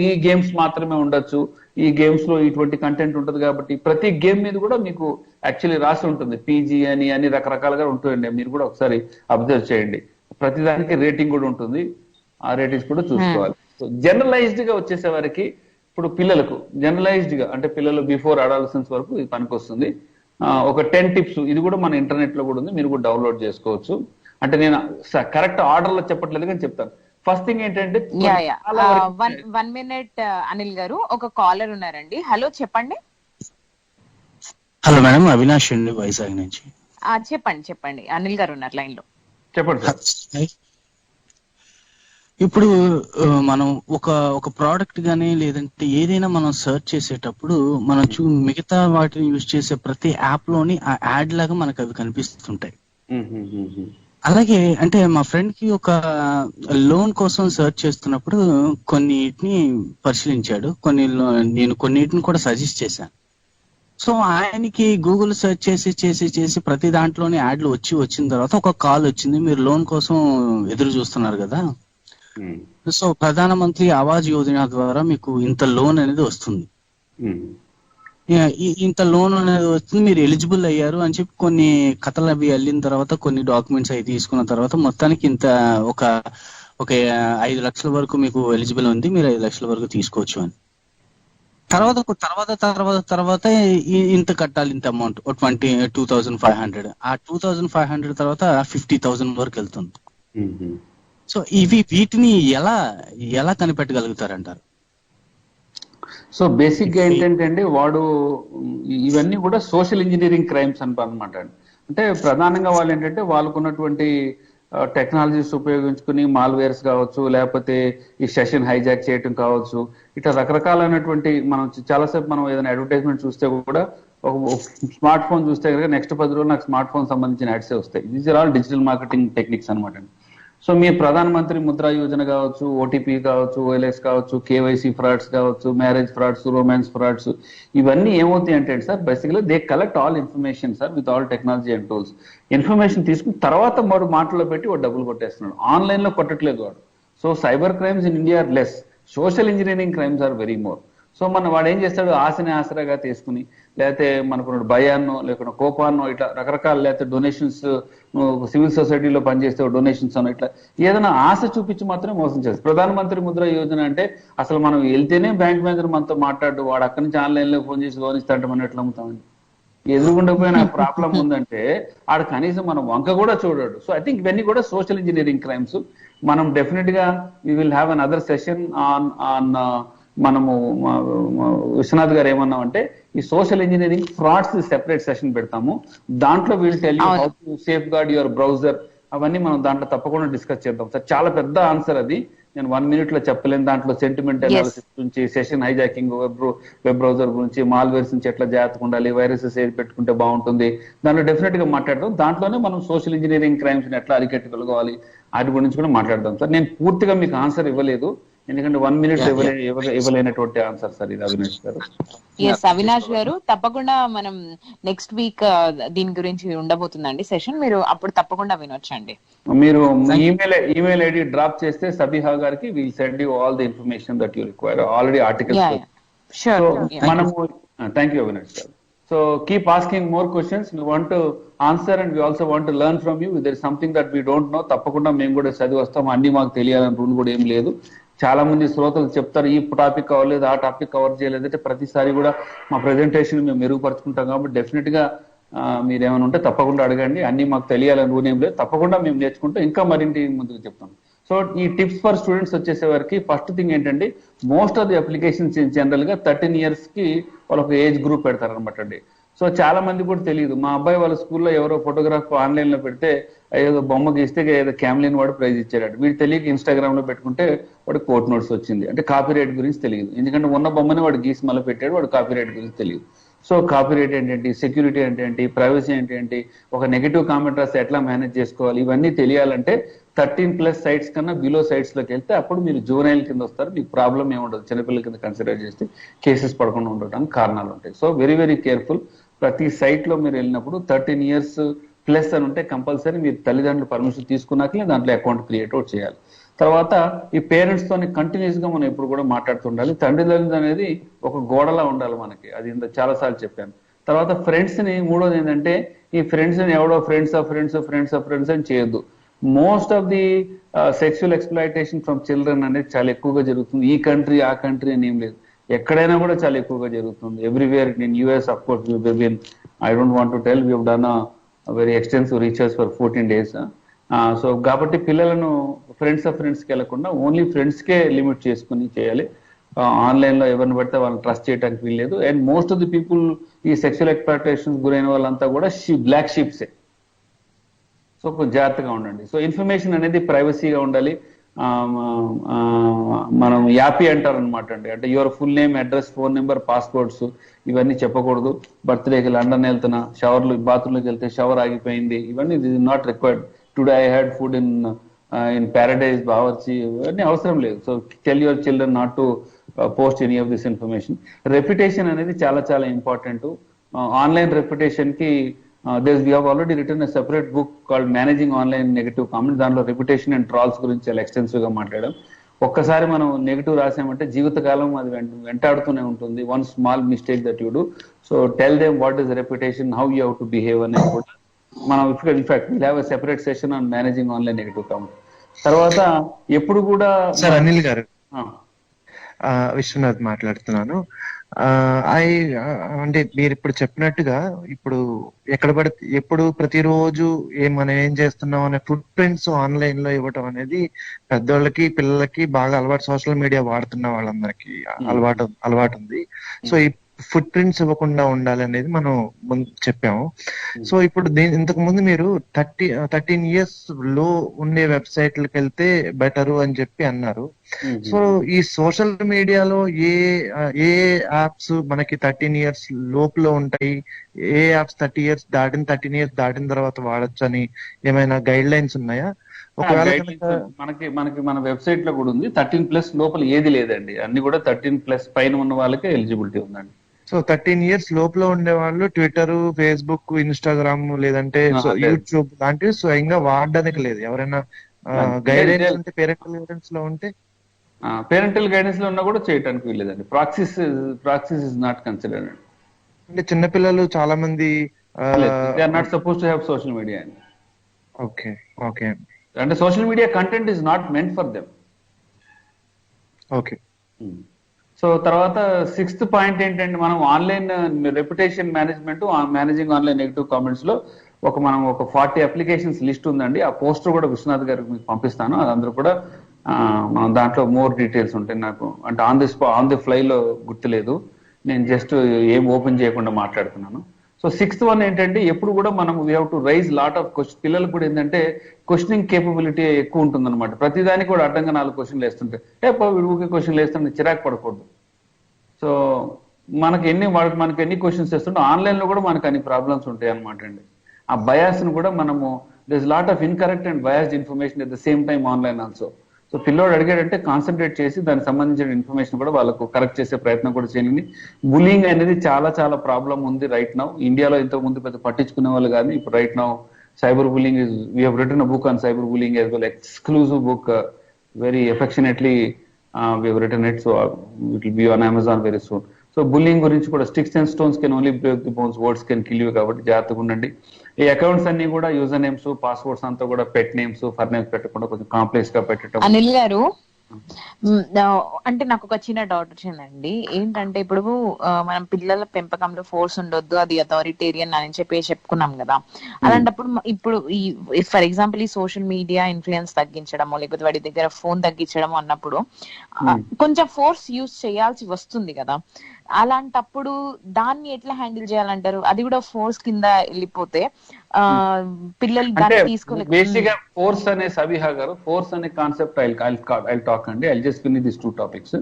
ఈ గేమ్స్ మాత్రమే ఉండొచ్చు, ఈ గేమ్స్ లో ఇటువంటి కంటెంట్ ఉంటుంది కాబట్టి ప్రతి గేమ్ మీద కూడా మీకు యాక్చువల్లీ రాసి ఉంటుంది పీజీ అని అన్ని రకరకాలుగా ఉంటుందండి. మీరు కూడా ఒకసారి అబ్జర్వ్ చేయండి, ప్రతి దానికి రేటింగ్ కూడా ఉంటుంది, ఆ రేటింగ్స్ కూడా చూసుకోవాలి. సో జనరలైజ్డ్ గా వచ్చేసే వరకు ఇప్పుడు పిల్లలకు జనరలైజ్డ్ గా అంటే పిల్లలు బిఫోర్ అడాలసెన్స్ వరకు ఇది పనికి వస్తుంది. ఒక 10 టిప్స్ ఇది కూడా మన ఇంటర్నెట్ లో కూడా ఉంది, మీరు కూడా డౌన్లోడ్ చేసుకోవచ్చు. అంటే నేను కరెక్ట్ ఆర్డర్ లో చెప్పట్లేదు కానీ చెప్తాను. ఫస్ట్ థింగ్ ఏంటంటే 1 minute అనిల్ గారు, ఒక కాలర్ ఉన్నారండి. హలో చెప్పండి. హలో మేడం, అవినాష్ అండి వైజాగ్ నుంచి. చెప్పండి అనిల్ గారు ఉన్నారు లైన్ లో. చెప్పండి. ఇప్పుడు మనం ఒక ప్రోడక్ట్ గానీ లేదంటే ఏదైనా మనం సెర్చ్ చేసేటప్పుడు మనం మిగతా వాటిని యూజ్ చేసే ప్రతి యాప్ లోని ఆ యాడ్ లాగా మనకు అవి కనిపిస్తుంటాయి. అలాగే అంటే మా ఫ్రెండ్ కి ఒక లోన్ కోసం సెర్చ్ చేస్తున్నప్పుడు కొన్నిటిని పరిశీలించాడు, నేను కొన్నిటిని కూడా సజెస్ట్ చేశాను. సో ఆయనకి గూగుల్ సెర్చ్ చేసి ప్రతి దాంట్లోని యాడ్లు వచ్చిన తర్వాత ఒక కాల్ వచ్చింది, మీరు లోన్ కోసం ఎదురు చూస్తున్నారు కదా, సో ప్రధానమంత్రి ఆవాజ్ యోజన ద్వారా మీకు ఇంత లోన్ అనేది వస్తుంది, ఇంత లోన్ అనేది వస్తుంది, మీరు ఎలిజిబుల్ అయ్యారు అని చెప్పి కొన్ని కథలు అవి వెళ్ళిన తర్వాత కొన్ని డాక్యుమెంట్స్ అవి తీసుకున్న తర్వాత మొత్తానికి ఇంత ఒక 5 లక్షల వరకు మీకు ఎలిజిబుల్ ఉంది, మీరు 5 లక్షల వరకు తీసుకోవచ్చు అని. తర్వాత ఇంత కట్టాలి, ఇంత అమౌంట్ 22,500. ఆ 2,500 తర్వాత 50,000 వరకు వెళ్తుంది. సో వీటిని ఎలా కనిపెట్టగలుగుతారంటారు? సో బేసిక్ గా ఏంటంటే అండి, వాడు ఇవన్నీ కూడా సోషల్ ఇంజనీరింగ్ క్రైమ్స్ అనమాట అండి. అంటే ప్రధానంగా వాళ్ళు ఏంటంటే వాళ్ళకున్నటువంటి టెక్నాలజీస్ ఉపయోగించుకుని మాల్వేర్స్ కావచ్చు, లేకపోతే ఈ సెషన్ హైజాక్ చేయటం కావచ్చు, ఇట్లా రకరకాలైనటువంటి మనం చాలాసేపు మనం ఏదైనా అడ్వర్టైజ్మెంట్ చూస్తే కూడా ఒక స్మార్ట్ ఫోన్ చూస్తే కనుక నెక్స్ట్ 10 రోజులు నాకు స్మార్ట్ ఫోన్ సంబంధించిన యాడ్సే వస్తాయి. These are all digital marketing techniques అనమాట. సో మీ ప్రధానమంత్రి ముద్రా యోజన కావచ్చు, ఓటీపీ కావచ్చు, ఓఎల్ఎక్స్ కావచ్చు, కేవైసీ ఫ్రాడ్స్ కావచ్చు, మ్యారేజ్ ఫ్రాడ్స్, రొమాన్స్ ఫ్రాడ్స్, ఇవన్నీ ఏమవుతాయి అంటే sir basically they collect all information sir with all technology and tools. Information తీసుకుని తర్వాత వాడు మాటల్లో పెట్టి వాడు డబ్బులు కొట్టేస్తున్నాడు. ఆన్లైన్ లో కొట్టట్లేదు వాడు. So cyber crimes in India are less, social engineering crimes are very more. So వాడు ఏం చేస్తాడు, ఆశని ఆసరాగా తీసుకుని, లేకపోతే మనకు భయాన్నో లేకుంటే కోపాన్నో ఇట్లా రకరకాల, లేకపోతే డొనేషన్స్, సివిల్ సొసైటీలో పనిచేస్తే డొనేషన్స్ అనో ఇట్లా ఏదైనా ఆశ చూపించి మాత్రమే మోసం చేస్తారు. ప్రధానమంత్రి ముద్ర యోజన అంటే అసలు మనం వెళ్తేనే బ్యాంక్ మేనేజర్ మనతో మాట్లాడు, వాడు అక్కడి నుంచి ఆన్లైన్లో ఫోన్ చేసి లోన్ ఇస్తాంటే మనం ఎట్లా అమ్ముతామండి? ఎదురుగుండపోయిన ప్రాబ్లం ఉందంటే ఆడు కనీసం మనం వంక కూడా చూడాడు. సో ఐ థింక్ ఇవన్నీ కూడా సోషల్ ఇంజనీరింగ్ క్రైమ్స్. మనం డెఫినెట్ గా we will have another session on మనము విశ్వనాథ్ గారు ఏమన్నామంటే ఈ social engineering frauds separate session పెడతాము. దాంట్లో we'll tell you how to safeguard your browser. అవన్నీ మనం దాంట్లో తప్పకుండా డిస్కస్ చేద్దాం సార్. చాలా పెద్ద ఆన్సర్ అది, నేను 1 minute లో చెప్పలేను. దాంట్లో సెంటిమెంట్ అనాలిసిస్ గురించి, సెషన్ హైజాకింగ్, వెబ్ బ్రౌజర్ గురించి, మాల్వేర్స్ నుంచి ఎట్లా జాగ్రత్తగా ఉండాలి, వైరసెస్ ఏది పెట్టుకుంటే బాగుంటుంది, దాంట్లో డెఫినెట్ గా మాట్లాడదాం. దాంట్లోనే మనం సోషల్ ఇంజనీరింగ్ క్రైమ్స్ ని ఎట్లా అరికట్టగలగాలి వాటి గురించి కూడా మాట్లాడదాం సార్. నేను పూర్తిగా మీకు ఆన్సర్ ఇవ్వలేదు, ఎందుకంటే 1 minute ఇవ్వలేనటువంటి ఆన్సర్ సార్ ఇది, అవినాష్ గారు. ఎస్ అవినాష్ గారు, తప్పకుండా మనం నెక్స్ట్ వీక్ దీని గురించి ఉండబోతుందండి సెషన్, మీరు అప్పుడు తప్పకుండా వినొచ్చండి. మీరు ఈమెయిల్ ఐడి డ్రాప్ చేస్తే సబిహా గారికి will send you all the information that you require. Already articles మనము. థ్యాంక్ యూ అవినాష్ గారు. So keep asking more questions, we want to answer and we also want to learn from you. There is something that we don't know. తప్పకుండా మేము కూడా చదివి వస్తాం. అన్ని మాకు తెలియాలని రూల్ కూడా ఏం లేదు. చాలా మంది శ్రోతలు చెప్తారు ఈ టాపిక్ అవ్వలేదు, ఆ టాపిక్ కవర్ చేయలేదు అంటే ప్రతిసారి కూడా మా ప్రెజెంటేషన్ మేము మెరుగుపరుచుకుంటాం. కాబట్టి డెఫినెట్ గా మీరు ఏమైనా ఉంటే తప్పకుండా అడగండి. అన్ని మాకు తెలియాలని రూల్ ఏం లేదు, తప్పకుండా మేము నేర్చుకుంటాం, ఇంకా మరింటి ముందుకు చెప్తాం. సో ఈ టిప్స్ ఫర్ స్టూడెంట్స్ వచ్చేసే వరకు ఫస్ట్ థింగ్ ఏంటంటే most of the applications general గా 13 years కి వాళ్ళొక ఏజ్ గ్రూప్ పెడతారు అనమాట అండి. సో చాలా మంది కూడా తెలియదు. మా అబ్బాయి వాళ్ళ స్కూల్లో ఎవరో ఫోటోగ్రాఫ్ ఆన్లైన్ లో పెడితే ఏదో బొమ్మ గీస్తే ఏదో క్యామ్లిన్ వాడు ప్రైజ్ ఇచ్చాడు. వీడు తెలియక ఇన్స్టాగ్రామ్ లో పెట్టుకుంటే వాడు కోర్ట్ నోట్స్ వచ్చింది. అంటే కాపీరైట్ గురించి తెలియదు, ఎందుకంటే ఉన్న బొమ్మని వాడు గీసి మళ్ళీ పెట్టాడు, వాడు కాపీరైట్ గురించి తెలియదు. సో కాపీరైట్ ఏంటంటే, సెక్యూరిటీ అంటే ఏంటి, ప్రైవసీ అంటే ఏంటి, ఒక నెగిటివ్ కామెంట్ రాస్తే ఎట్లా మేనేజ్ చేసుకోవాలి, ఇవన్నీ తెలియాలంటే 13+ sites కన్నా బిలో సైట్స్ లోకి వెళ్తే అప్పుడు మీరు జూనైల్ కింద వస్తారు. మీకు ప్రాబ్లం ఏముండదు, చిన్నపిల్లల కింద కన్సిడర్ చేస్తే కేసెస్ పడకుండా ఉండడానికి కారణాలు ఉంటాయి. So very very careful. ప్రతి సైట్ లో మీరు వెళ్ళినప్పుడు 13 years+ అని ఉంటే కంపల్సరీ మీరు తల్లిదండ్రులు పర్మిషన్ తీసుకున్నాకలే దాంట్లో అకౌంట్ క్రియేట్ అవుట్ చేయాలి. తర్వాత ఈ పేరెంట్స్ తోని కంటిన్యూస్ గా మనం ఎప్పుడు కూడా మాట్లాడుతుండాలి. తండ్రిదండ్రులు అనేది ఒక గోడలా ఉండాలి మనకి, అది చాలా సార్లు చెప్పాను. తర్వాత ఫ్రెండ్స్ ని, మూడోది ఏంటంటే ఈ ఫ్రెండ్స్ ని ఎవడో ఫ్రెండ్స్ అని చేయొద్దు. Most of the sexual exploitation from children అనేది చాలా ఎక్కువగా జరుగుతుంది. ఈ కంట్రీ ఆ కంట్రీ అని ఏం లేదు, ఎక్కడైనా కూడా చాలా ఎక్కువగా జరుగుతుంది. Everywhere in US of course I don't want to tell, we have done very extensive research for 14 days. So కాబట్టి పిల్లలను ఫ్రెండ్స్కి వెళ్లకుండా ఓన్లీ ఫ్రెండ్స్కే లిమిట్ చేసుకుని చేయాలి. ఆన్లైన్ లో ఎవరిని పడితే వాళ్ళని ట్రస్ట్ చేయడానికి వీల్లేదు. And most of the people ఈ సెక్సువల్ ఎక్స్‌ప్లాయిటేషన్స్ గురైన వాళ్ళంతా కూడా బ్లాక్ షీప్సే. సో కొంచెం జాగ్రత్తగా ఉండండి. సో ఇన్ఫర్మేషన్ అనేది ప్రైవసీగా ఉండాలి. మనం యాపీ అంటారు అనమాట అండి, అంటే your full name, address, phone number, passports ఇవన్నీ చెప్పకూడదు. బర్త్డేకి లండన్ వెళ్తున్నా, బాత్రూంలోకి వెళ్తే షవర్ ఆగిపోయింది, ఇవన్నీ this is not required. Today I had food in Paradise, Bawarchi, ఇవన్నీ అవసరం లేదు. So tell your children not to post any of this information. Reputation అనేది చాలా చాలా ఇంపార్టెంట్. ఆన్లైన్ రెప్యుటేషన్ కి we have already written a separate book called Managing Online Negative Comments. దాంట్లో reputation and trolls గురించి చాలా ఎక్స్టెన్సివ్ గా మాట్లాడాం. ఒక్కసారి మనం నెగిటివ్ రాసామంటే జీవితకాలం అది వెంటాడుతూనే ఉంటుంది. One small mistake that you do, so tell them what is reputation, how you have to behave అనేది కూడా మనం in fact will have a separate session on managing online negative comment. తర్వాత ఎప్పుడు కూడా సార్ అనిల్ గారు, విశ్వనాథ్ మాట్లాడుతున్నాను. అంటే మీరు ఇప్పుడు చెప్పినట్టుగా ఇప్పుడు ఎక్కడ పడితే ఎప్పుడు ప్రతిరోజు మనం ఏం చేస్తున్నాం అనే ఫుట్ ప్రింట్స్ ఆన్లైన్ లో ఇవ్వటం అనేది పెద్దోళ్ళకి పిల్లలకి బాగా అలవాటు. సోషల్ మీడియా వాడుతున్న వాళ్ళందరికీ అలవాటు ఉంది. సో ఫుట్ ప్రింట్స్ ఇవ్వకుండా ఉండాలనేది మనం చెప్పాము. సో ఇప్పుడు ఇంతకు ముందు మీరు 13 years లో ఉండే వెబ్సైట్లకు వెళ్తే బెటరు అని చెప్పి అన్నారు. సో ఈ సోషల్ మీడియాలో ఏ యాప్స్ మనకి 13 years లోపులో ఉంటాయి, ఏ యాప్స్ 13 years దాటిన తర్వాత వాడచ్చు అని ఏమైనా గైడ్ లైన్స్ ఉన్నాయా? ఒకవేళ మనకి మన వెబ్సైట్ లో కూడా ఉంది. 13+ లోపల ఏది లేదండి, అన్ని కూడా 13+ పైన ఉన్న వాళ్ళకే ఎలిజిబిలిటీ ఉందండి. సో 13 years లోపల ఉండే వాళ్ళు ట్విట్టర్, ఫేస్బుక్, ఇన్స్టాగ్రామ్ లేదంటే యూట్యూబ్ లాంటివి స్వయంగా వాడడానికి లేదు. ఎవరైనా గైడెన్స్ ఉంటే పేరెంటల్ గైడెన్స్ లో ఉంటే పేరెంటల్ గైడెన్స్ లో ఉన్నా కూడా చేయడానికి వీల్లేదండి. Proxies is not considered. అంటే చిన్నపిల్లలు చాలా మంది they are not suppose to have social media అండి. ఓకే ఓకే అంటే social media content is not meant for them. Okay. So తర్వాత 6th పాయింట్ ఏంటంటే, మనం online reputation management, managing online negative comments లో మనం ఒక 40 అప్లికేషన్స్ లిస్ట్ ఉందండి. ఆ పోస్టర్ కూడా విశ్వనాథ్ గారికి మీకు పంపిస్తాను. అదందరూ కూడా మనం దాంట్లో మోర్ డీటెయిల్స్ ఉంటాయి. నాకు అంటే ఆన్ ది ఫ్లై లో గుర్తులేదు, నేను జస్ట్ ఏం ఓపెన్ చేయకుండా మాట్లాడుతున్నాను. సో 6th వన్ ఏంటంటే, ఎప్పుడు కూడా మనం we have to raise lot of question. పిల్లలకు కూడా ఏంటంటే క్వశ్చనింగ్ కేపబిలిటీ ఎక్కువ ఉంటుంది అనమాట. ప్రతిదానికి కూడా అడ్డంగా 4 క్వశ్చన్లు వేస్తుంటే వీడికి క్వశ్చన్లు వేస్తుంటే చిరాకు పడకూడదు. సో మనకి ఎన్ని క్వశ్చన్స్ వేస్తుంటే ఆన్లైన్ లో కూడా మనకు అన్ని ప్రాబ్లమ్స్ ఉంటాయి అనమాట అండి. ఆ బయాస్ ను కూడా మనము this lot of incorrect and biased information at the same time online also. So పిల్లోడు అడిగాడంటే కాన్సన్ట్రేట్ చేసి దానికి సంబంధించిన ఇన్ఫర్మేషన్ కూడా వాళ్ళకు కరెక్ట్ చేసే ప్రయత్నం కూడా చేయండి. బులింగ్ అనేది చాలా చాలా ప్రాబ్లం ఉంది రైట్ నౌ. ఇండియాలో ఇంతకు ముందు పెద్ద పట్టించుకునే వాళ్ళు కానీ ఇప్పుడు right now cyber bullying is, we have written a book on cyber bullying as well, exclusive book, very affectionately we have written it, so it will be on Amazon very soon. So bullying గురించి కూడా sticks and stones can only break the bones, words can kill you. కాబట్టి జాగ్రత్తగా ఉండండి. ఈ accounts అన్ని కూడా user names, passwords అంతా కూడా పెట్ నేమ్స్, ఫర్ నేమ్స్ పెట్టకుండా కొంచెం కాంప్లెక్స్ గా పెట్టడం. అనిల్ గారు, అంటే నాకు ఒక చిన్న డౌట్ వచ్చిందండి. ఏంటంటే ఇప్పుడు మనం పిల్లల పెంపకంలో ఫోర్స్ ఉండొద్దు, అది అథారిటేరియన్ అని చెప్పుకున్నాం కదా. అలాంటప్పుడు ఇప్పుడు ఈ ఫర్ ఎగ్జాంపుల్ ఈ సోషల్ మీడియా ఇన్ఫ్లుయెన్స్ తగ్గించడము, లేకపోతే వాడి దగ్గర ఫోన్ తగ్గించడం అన్నప్పుడు కొంచెం ఫోర్స్ యూజ్ చేయాల్సి వస్తుంది కదా. అలాంటప్పుడు దాన్ని ఎట్లా హ్యాండిల్ చేయాలంటారు? అది కూడా ఫోర్స్ కింద వెళ్ళిపోతే పిల్లలు దాన్ని తీసుకోలేదు. బేసిక్ గా ఫోర్స్ అనే సబిహా గారు, ఫోర్స్ అనే కాన్సెప్ట్ ఐల్ టాక్ అండి. I'll just finish this 2 topics.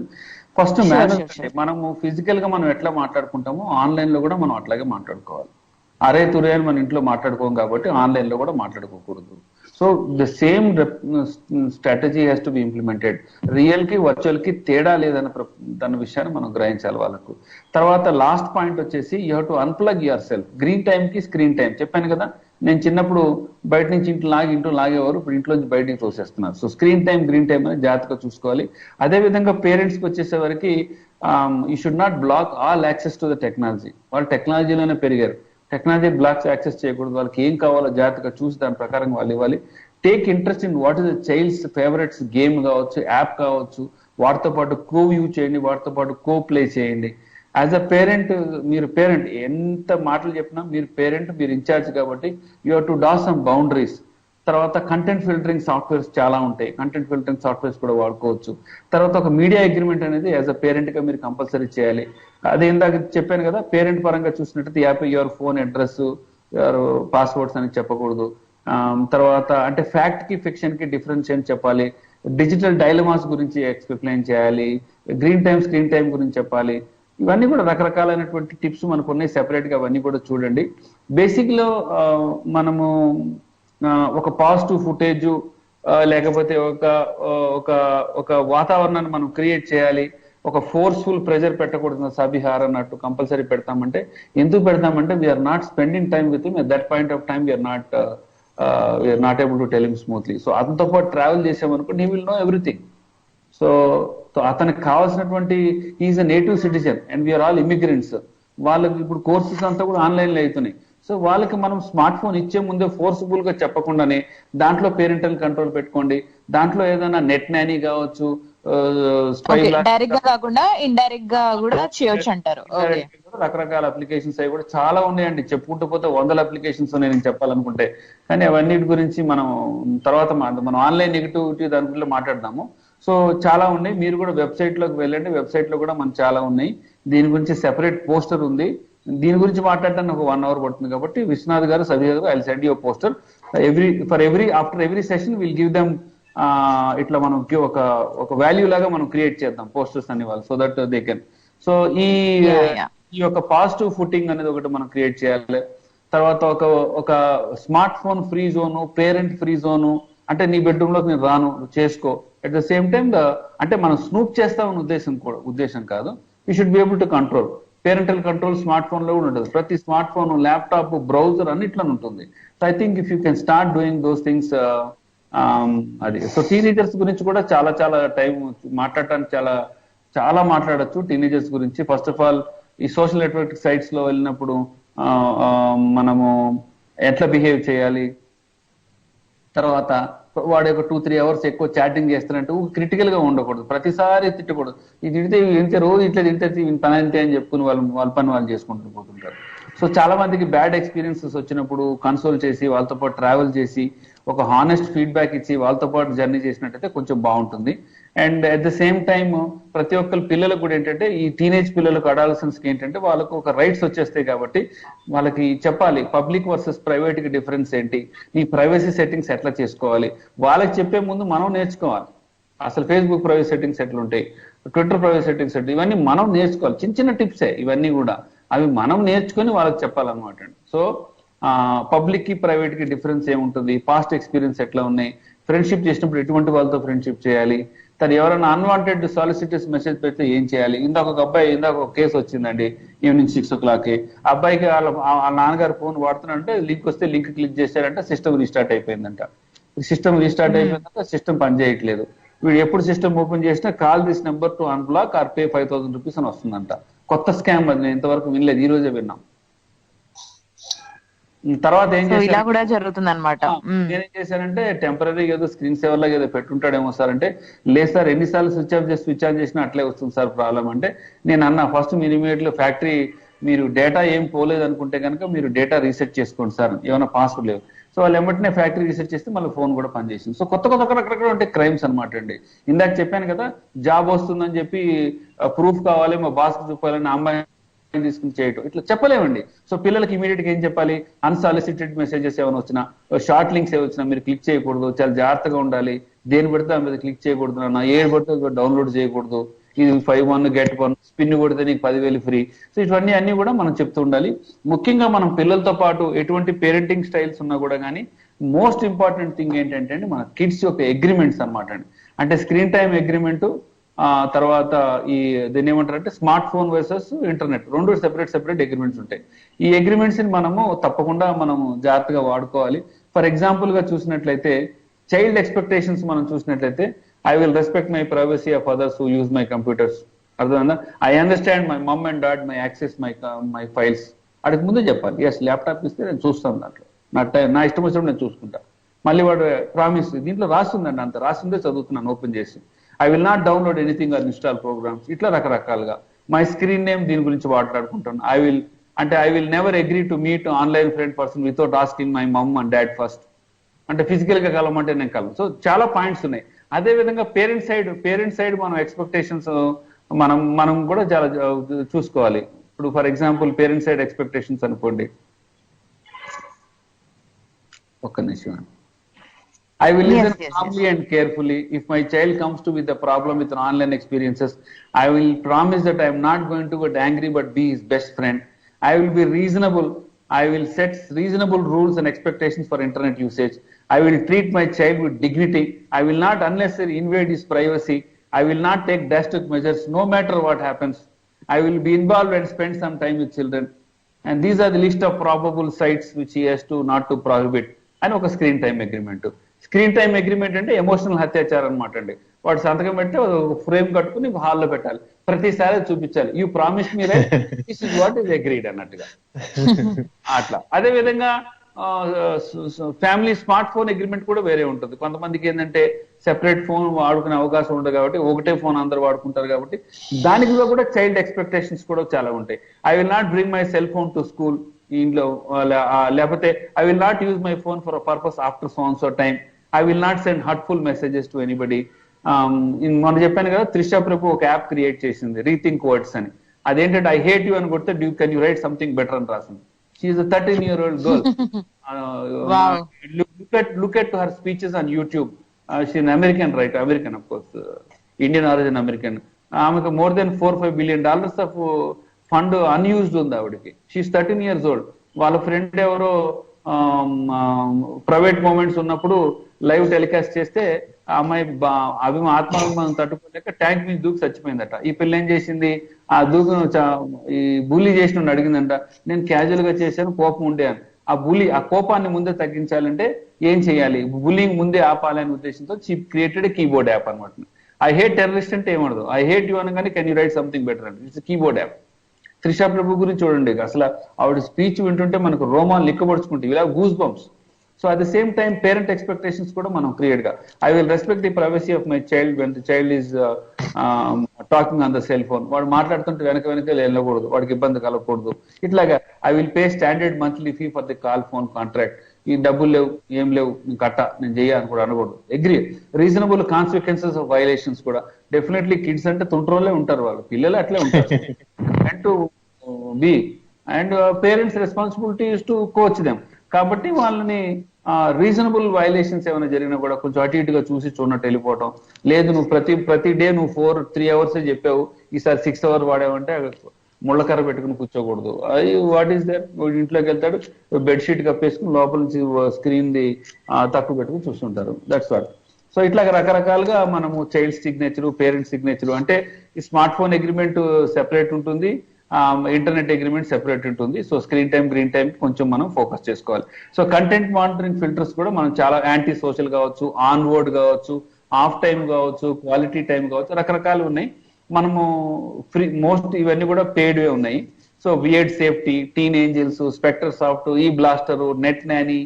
First manage. మనము ఫిజికల్ గా మనం ఎట్లా మాట్లాడుకుంటామో ఆన్లైన్ లో కూడా మనం అట్లాగే మాట్లాడుకోవాలి. అరే తురే అని మన ఇంట్లో మాట్లాడుకోం కాబట్టి ఆన్లైన్ లో కూడా మాట్లాడుకోకూడదు. So the same strategy has to be implemented. Real కి వర్చువల్ కి తేడా లేదన్న విషయాన్ని మనం గ్రహించాలి వాళ్ళకు. తర్వాత లాస్ట్ పాయింట్ వచ్చేసి you have to unplug yourself. Green time కి స్క్రీన్ టైం చెప్పాను కదా. నేను చిన్నప్పుడు బయట నుంచి ఇంట్లో లాగేవారు, ఇప్పుడు ఇంట్లోంచి బయటికి తోసేస్తున్నారు. So screen time, green time అనేది జాగ్రత్తగా చూసుకోవాలి. అదే విధంగా పేరెంట్స్కి వచ్చేసరికి you should not block all access to the technology. వాళ్ళు టెక్నాలజీలోనే పెరిగారు, టెక్నాలజీ బ్లాక్స్ యాక్సెస్ చేయకూడదు. వాళ్ళకి ఏం కావాలో జాగ్రత్తగా చూసి దాని ప్రకారం వాళ్ళు ఇవ్వాలి. Take interest in what is the child's favourites, game కావచ్చు, యాప్ కావచ్చు, వాటితో పాటు కో యూజ్ చేయండి, వాటితో పాటు కో ప్లే చేయండి. యాజ్ అ పేరెంట్, మీరు పేరెంట్ ఎంత మాటలు చెప్పినా మీరు పేరెంట్, మీరు ఇన్ఛార్జ్ కాబట్టి you have to draw some boundaries. తర్వాత కంటెంట్ ఫిల్టరింగ్ సాఫ్ట్వేర్స్ చాలా ఉంటాయి, కంటెంట్ ఫిల్టరింగ్ సాఫ్ట్వేర్స్ కూడా వాడుకోవచ్చు. తర్వాత ఒక మీడియా అగ్రిమెంట్ అనేది యాజ్ అ పేరెంట్ గా మీరు కంపల్సరీ చేయాలి. అదే ఇందాక చెప్పాను కదా, పేరెంట్ పరంగా చూసినట్టు app your phone address, your passwords అని చెప్పకూడదు. తర్వాత అంటే ఫ్యాక్ట్ కి ఫిక్షన్ కి డిఫరెన్స్ ఏం చెప్పాలి. డిజిటల్ డైలమాస్ గురించి ఎక్స్ప్లెయిన్ చేయాలి. గ్రీన్ టైం, స్క్రీన్ టైం గురించి చెప్పాలి. ఇవన్నీ కూడా రకరకాలైనటువంటి టిప్స్ మనకు ఉన్నాయి సెపరేట్ గా, అవన్నీ కూడా చూడండి. బేసిక్ లో మనము ఒక పాజిటివ్ ఫుటేజ్ లేకపోతే ఒక వాతావరణాన్ని మనం క్రియేట్ చేయాలి. ఒక ఫోర్స్ఫుల్ ప్రెజర్ పెట్టకూడదు. సబిహార్ అన్నట్టు కంపల్సరీ పెడతామంటే, ఎందుకు పెడతామంటే we are not spending time with him. At that point of time we are not able to tell him smoothly. So అతనితో పాటు ట్రావెల్ చేసామనుకోండి, he will know everything. So అతనికి కావాల్సినటువంటి is a native citizen and we are all immigrants. వాళ్ళకి ఇప్పుడు courses అంతా కూడా ఆన్లైన్లో అవుతున్నాయి. సో వాళ్ళకి మనం స్మార్ట్ ఫోన్ ఇచ్చే ముందే ఫోర్స్ఫుల్ గా చెప్పకుండానే దాంట్లో పేరెంటల్ కంట్రోల్ పెట్టుకోండి. దాంట్లో ఏదైనా నెట్ నానీ కావచ్చు, డైరెక్ట్ గా కాకుండా ఇండైరెక్ట్ గా కూడా చేయొచ్చు అంటారు. రకరకాల అప్లికేషన్స్ అవి కూడా చాలా ఉన్నాయండి, చెప్పుకుంటూ పోతే 100 అప్లికేషన్స్ ఉన్నాయి నేను చెప్పాలనుకుంటే. కానీ అవన్నిటి గురించి మనం తర్వాత మనం ఆన్లైన్ నెగిటివిటీ దాని గురించి మాట్లాడదాము. సో చాలా ఉన్నాయి. మీరు కూడా వెబ్సైట్ లోకి వెళ్ళండి, వెబ్సైట్ లో కూడా మనకు చాలా ఉన్నాయి. దీని గురించి సెపరేట్ పోస్టర్ ఉంది. దీని గురించి మాట్లాడటానికి ఒక 1 hour పడుతుంది కాబట్టి విశ్వనాథ్ గారు, సభ్య గారు, I will send you poster after every session will give them ఇట్లా మనం ఒక వాల్యూ లాగా మనం క్రియేట్ చేద్దాం పోస్టర్స్ అన్ని వాళ్ళు, so that they can. So ఈ యొక్క పాజిటివ్ ఫుటింగ్ అనేది ఒకటి మనం క్రియేట్ చేయాలి. తర్వాత ఒక smart phone free zone, parent free zone, అంటే నీ బెడ్రూమ్ లోకి నేను రాను, చేసుకో. అట్ ద సేమ్ టైం అంటే మనం స్నూప్ చేస్తామని ఉద్దేశం కాదు. We should be able to control. Parental control smart phone లో కూడా ఉంటుంది. ప్రతి స్మార్ట్ ఫోన్, ల్యాప్టాప్, బ్రౌజర్ అన్నిట్లో ఉంటుంది. So I think if you can start doing those things, అది. సో టీనేజర్స్ గురించి కూడా చాలా టైం మాట్లాడటానికి చాలా మాట్లాడచ్చు టీనేజర్స్ గురించి. ఫస్ట్ ఆఫ్ ఆల్ ఈ సోషల్ నెట్వర్క్ సైట్స్ లో వెళ్ళినప్పుడు మనము ఎట్లా బిహేవ్ చేయాలి, తర్వాత వాడు ఒక 2-3 hours ఎక్కువ చాటింగ్ చేస్తారంటే క్రిటికల్ గా ఉండకూడదు, ప్రతిసారి తిట్టకూడదు. ఇది తిడితే ఇంతే, రోజు ఇట్లా తింటే పని అంతే అని చెప్పుకుని వాళ్ళ పని వాళ్ళు చేసుకుంటూ పోతుంటారు. సో చాలా మందికి బ్యాడ్ ఎక్స్పీరియన్సెస్ వచ్చినప్పుడు కన్సోల్ చేసి, వాళ్ళతో పాటు ట్రావెల్ చేసి, ఒక హానెస్ట్ ఫీడ్బ్యాక్ ఇచ్చి వాళ్ళతో పాటు జర్నీ చేసినట్టయితే కొంచెం బాగుంటుంది. And at the same time ప్రతి ఒక్కరి పిల్లలకు కూడా ఏంటంటే, ఈ టీనేజ్ పిల్లలకు, అడాలసెన్స్ కి ఏంటంటే వాళ్ళకు ఒక రైట్స్ వచ్చేస్తాయి కాబట్టి వాళ్ళకి చెప్పాలి పబ్లిక్ వర్సెస్ ప్రైవేట్ కి డిఫరెన్స్ ఏంటి, నీ ప్రైవసీ సెట్టింగ్స్ ఎట్లా చేసుకోవాలి. వాళ్ళకి చెప్పే ముందు మనం నేర్చుకోవాలి. అసలు ఫేస్బుక్ ప్రైవసీ సెట్టింగ్స్ ఎట్లా ఉంటాయి, ట్విట్టర్ ప్రైవసీ సెట్టింగ్స్ ఎట్లా, ఇవన్నీ మనం నేర్చుకోవాలి. చిన్న టిప్సే ఇవన్నీ కూడా, అవి మనం నేర్చుకొని వాళ్ళకి చెప్పాలన్నమాట. సో పబ్లిక్ కి ప్రైవేట్ కి డిఫరెన్స్ ఏముంటుంది, పాస్ట్ ఎక్స్పీరియన్స్ ఎట్లా ఉన్నాయి, ఫ్రెండ్షిప్ చేసినప్పుడు ఎటువంటి వాళ్ళతో ఫ్రెండ్షిప్ చేయాలి, తను ఎవరైనా అన్వాంటెడ్ సాలిసిటర్స్ మెసేజ్ పెడితే ఏం చేయాలి. ఇందాక ఒక కేసు వచ్చిందండి ఈవినింగ్ 6 o'clock. అబ్బాయికి వాళ్ళ నాన్నగారు ఫోన్ వాడుతున్నారంటే లింక్ వస్తే లింక్ క్లిక్ చేశారంటే సిస్టమ్ రీస్టార్ట్ అయిపోయిందంట. సిస్టమ్ రీస్టార్ట్ అయిపోయిందంటే సిస్టమ్ పనిచేయట్లేదు. వీడు ఎప్పుడు సిస్టమ్ ఓపెన్ చేసినా call this number to unblock or pay 5,000 rupees అని వస్తుందంట. కొత్త స్కామ్ అది, నేను ఇంతవరకు వినలేదు, ఈ రోజే విన్నాం. తర్వాత ఏం చేశారు, ఇలా కూడా జరుగుతుంది అనమాట. నేనేం చేశానంటే టెంపరీ ఏదో స్క్రీన్ సేవర్ లాగా ఏదో పెట్టుంటాడేమో సార్ అంటే, లేదు సార్ ఎన్నిసార్లు స్విచ్ ఆఫ్ చేసినా అట్లే వస్తుంది సార్ ప్రాబ్లం అంటే, నేను అన్నా ఫస్ట్ మీరు ఇమీడియట్లీ ఫ్యాక్టరీ, మీరు డేటా ఏం పోలేదు అనుకుంటే కనుక మీరు డేటా రీసెట్ చేసుకోండి సార్, ఏమైనా పాస్వర్డ్ లేవు. సో వాళ్ళు వెంటనే ఫ్యాక్టరీ రీసెట్ చేస్తే మళ్ళీ ఫోన్ కూడా పనిచేసింది. సో కొత్త అక్కడక్కడ ఉంటే క్రైమ్స్ అనమాట అండి. ఇందాక చెప్పాను కదా, జాబ్ వస్తుందని చెప్పి ప్రూఫ్ కావాలి, మా బాస్ చూపాలని అమ్మాయి తీసుకుని చేయటం, ఇట్లా చెప్పలేమండి. సో పిల్లలకి ఇమీడియట్ గా ఏం చెప్పాలి, అన్సాలిసిటెడ్ మెసేజెస్ ఏమైనా వచ్చినా, షార్ట్ లింక్స్ ఏమి వచ్చినా మీరు క్లిక్ చేయకూడదు, చాలా జాగ్రత్తగా ఉండాలి. దేని పడితే ఆ మీద క్లిక్ చేయకూడదు, నా ఏడు పడితే డౌన్లోడ్ చేయకూడదు, ఇది 5-1 get 1, స్పిన్ కొడితే నీకు 10,000 ఫ్రీ. సో ఇవన్నీ అన్ని కూడా మనం చెప్తూ ఉండాలి. ముఖ్యంగా మనం పిల్లలతో పాటు ఎటువంటి పేరెంటింగ్ స్టైల్స్ ఉన్నా కూడా కానీ మోస్ట్ ఇంపార్టెంట్ థింగ్ ఏంటంటే అండి, మన కిడ్స్ యొక్క అగ్రిమెంట్స్ అనమాట అండి. అంటే స్క్రీన్ టైం అగ్రిమెంట్, తర్వాత దీన్ని ఏమంటారంటే స్మార్ట్ ఫోన్ వర్సెస్ ఇంటర్నెట్, రెండు సెపరేట్ అగ్రిమెంట్స్ ఉంటాయి. ఈ అగ్రిమెంట్స్ ని మనము తప్పకుండా మనము జాగ్రత్తగా వాడుకోవాలి. ఫర్ ఎగ్జాంపుల్ గా చూసినట్లయితే చైల్డ్ ఎక్స్పెక్టేషన్స్ మనం చూసినట్లయితే, I will respect my privacy of others who use my computers. అర్థమైందా? I understand my mum and dad my access my files. అడిగి ముందే చెప్పాలి, ఎస్ ల్యాప్టాప్ ఇస్తే నేను చూస్తాను, దాంట్లో నా ఇష్టం వచ్చినప్పుడు నేను చూసుకుంటా. మళ్ళీ వాడు ప్రామిస్, దీంట్లో రాస్తుందండి, అంత రాస్తుందే చదువుతున్నాను ఓపెన్ చేసి. I will not download anything or install programs, ఇట్లా రకరకాలుగా. మై స్క్రీన్ నేమ్ దీని గురించి మాట్లాడుకుంటాను. I will never agree to meet online friend person without asking my mum and dad first. అంటే ఫిజికల్ గా కలవమంటే నేను కలవను. సో చాలా పాయింట్స్ ఉన్నాయి. అదే విధంగా పేరెంట్ సైడ్ మనం ఎక్స్పెక్టేషన్స్ మనం కూడా చాలా చూసుకోవాలి. ఇప్పుడు for example parent side expectations అనుకోండి, ఒక్క నిమిషం. I will listen calmly and carefully. If my child comes to with a problem with online experiences, I will promise that I am not going to get angry but be his best friend. I will be reasonable. I will set reasonable rules and expectations for internet usage. I will treat my child with dignity. I will not unnecessarily invade his privacy. I will not take drastic measures no matter what happens. I will be involved and spend some time with children. And these are the list of probable sites which he has to not to prohibit. And ఒక screen time agreement. Screen time agreement అంటే emotional అత్యాచారం అనమాట అండి. వాడు సంతకం పెట్టి frame కట్టుకుని హాల్లో పెట్టాలి, ప్రతిసారి చూపించాలి, you promise me right, this is what is agreed అన్నట్టుగా. అట్లా అదే విధంగా ఫ్యామిలీ స్మార్ట్ ఫోన్ అగ్రిమెంట్ కూడా వేరే ఉంటుంది. కొంతమందికి ఏంటంటే సెపరేట్ ఫోన్ వాడుకునే అవకాశం ఉండదు కాబట్టి ఒకటే ఫోన్ అందరు వాడుకుంటారు కాబట్టి దానికి కూడా చైల్డ్ ఎక్స్పెక్టేషన్స్ కూడా చాలా ఉంటాయి. I will not bring my cell phone to school, ఇంట్లో లేకపోతే I will not use my phone for a purpose after so and so time. I will not send hurtful messages to anybody. మొన్న చెప్పాను కదా, త్రిష ప్రభు ఒక app create చేసింది rethink words అని. అదేంటంటే I hate you అని కొడితే can you write something better అని రాసింది. She's 13-year-old girl. Wow. Look at her speeches on YouTube. She's an American, right? American, of course, Indian origin American. ఆమెకు more than $4-5 billion of fund unused ఉంది ఆవిడకి. She's 13 years old. వాళ్ళ friend ఎవరో private moments ఉన్నప్పుడు live telecast చేస్తే ఆ అమ్మాయి ఆత్మాభిమానం తట్టుకోలేక ట్యాంక్ మీద దూకి చచ్చిపోయిందట. ఈ పిల్ల ఏం చేసింది, ఆ దూకు ఈ బూలీ చేసిన అడిగిందంట, నేను క్యాజువల్ గా చేశాను, కోపం ఉండే అని. ఆ కోపాన్ని ముందే తగ్గించాలంటే ఏం చేయాలి, బుల్లింగ్ ముందే ఆపాలి అనే ఉద్దేశంతో క్రియేటెడ్ కీబోర్డ్ యాప్ అనమాట. ఐ హేట్ టెర్రరిస్ట్ అంటే ఏమడదు, ఐ హేట్ యూ అనగానే can you write something better అంటే ఇట్స్ కీబోర్డ్ యాప్. త్రిషా ప్రభు గురించి చూడండి, అసలు ఆవిడ స్పీచ్ వింటుంటే మనకు రోమాలు లిక్కబడుచుకుంటే ఇలా goose bumps. So at the same time parent expectations కూడా మనం క్రియేట్ గా, I will respect the privacy of my child when the child is talking on the cell phone. వాడు మాట్లాడుతుంటే వెనక వెళ్ళకూడదు, వాడికి ఇబ్బంది కలగకూడదు. ఇట్లాగా I will pay standard monthly fee for the call phone contract. ఈ డబ్బులు లేవు, ఏం లేవు, కట్ట, నేను చెయ్యాలని కూడా అనకూడదు. Agree. Reasonable consequences of violations కూడా. డెఫినెట్లీ కిడ్స్ అంటే తుంట్రోలే ఉంటారు, వాళ్ళు పిల్లలు అట్లే ఉంటారు. And to be and parents responsibility is to coach them. కాబట్టి వాళ్ళని రీజనబుల్ వైలేషన్స్ ఏమైనా జరిగినా కూడా కొంచెం అటు ఇటుగా చూడనట్టు వెళ్ళిపోవటం. లేదు నువ్వు ప్రతి డే నువ్వు 3 hours చెప్పావు, ఈసారి 6 hours వాడావంటే ముళ్ళకర్ర పెట్టుకుని కూర్చోకూడదు. వాట్ ఈస్ దేర్, ఇంట్లోకి వెళ్తాడు, బెడ్షీట్ కప్పేసుకుని లోపల నుంచి స్క్రీన్ ది తక్కువ పెట్టుకుని చూస్తుంటారు. That's what. సో ఇట్లా రకరకాలుగా మనము చైల్డ్ సిగ్నేచర్, పేరెంట్ సిగ్నేచర్ అంటే ఈ స్మార్ట్ ఫోన్ అగ్రిమెంట్ సెపరేట్ ఉంటుంది, ఇంటర్నెట్ అగ్రిమెంట్ సెపరేట్ ఉంటుంది. So screen time, green time కొంచెం మనం ఫోకస్ చేసుకోవాలి. సో కంటెంట్ మానిటరింగ్ ఫిల్టర్స్ కూడా మనం చాలా యాంటీ సోషల్ కావచ్చు, ఆన్ వర్డ్ కావచ్చు, ఆఫ్ టైం కావచ్చు, క్వాలిటీ టైం కావచ్చు, రకరకాలు ఉన్నాయి. మనము మోస్ట్ ఇవన్నీ కూడా పెయిడ్ వే ఉన్నాయి. సో వియర్డ్ సేఫ్టీ, టీన్ ఏంజల్స్, స్పెక్టర్ సాఫ్ట్, ఈ బ్లాస్టర్, నెట్ నానీ,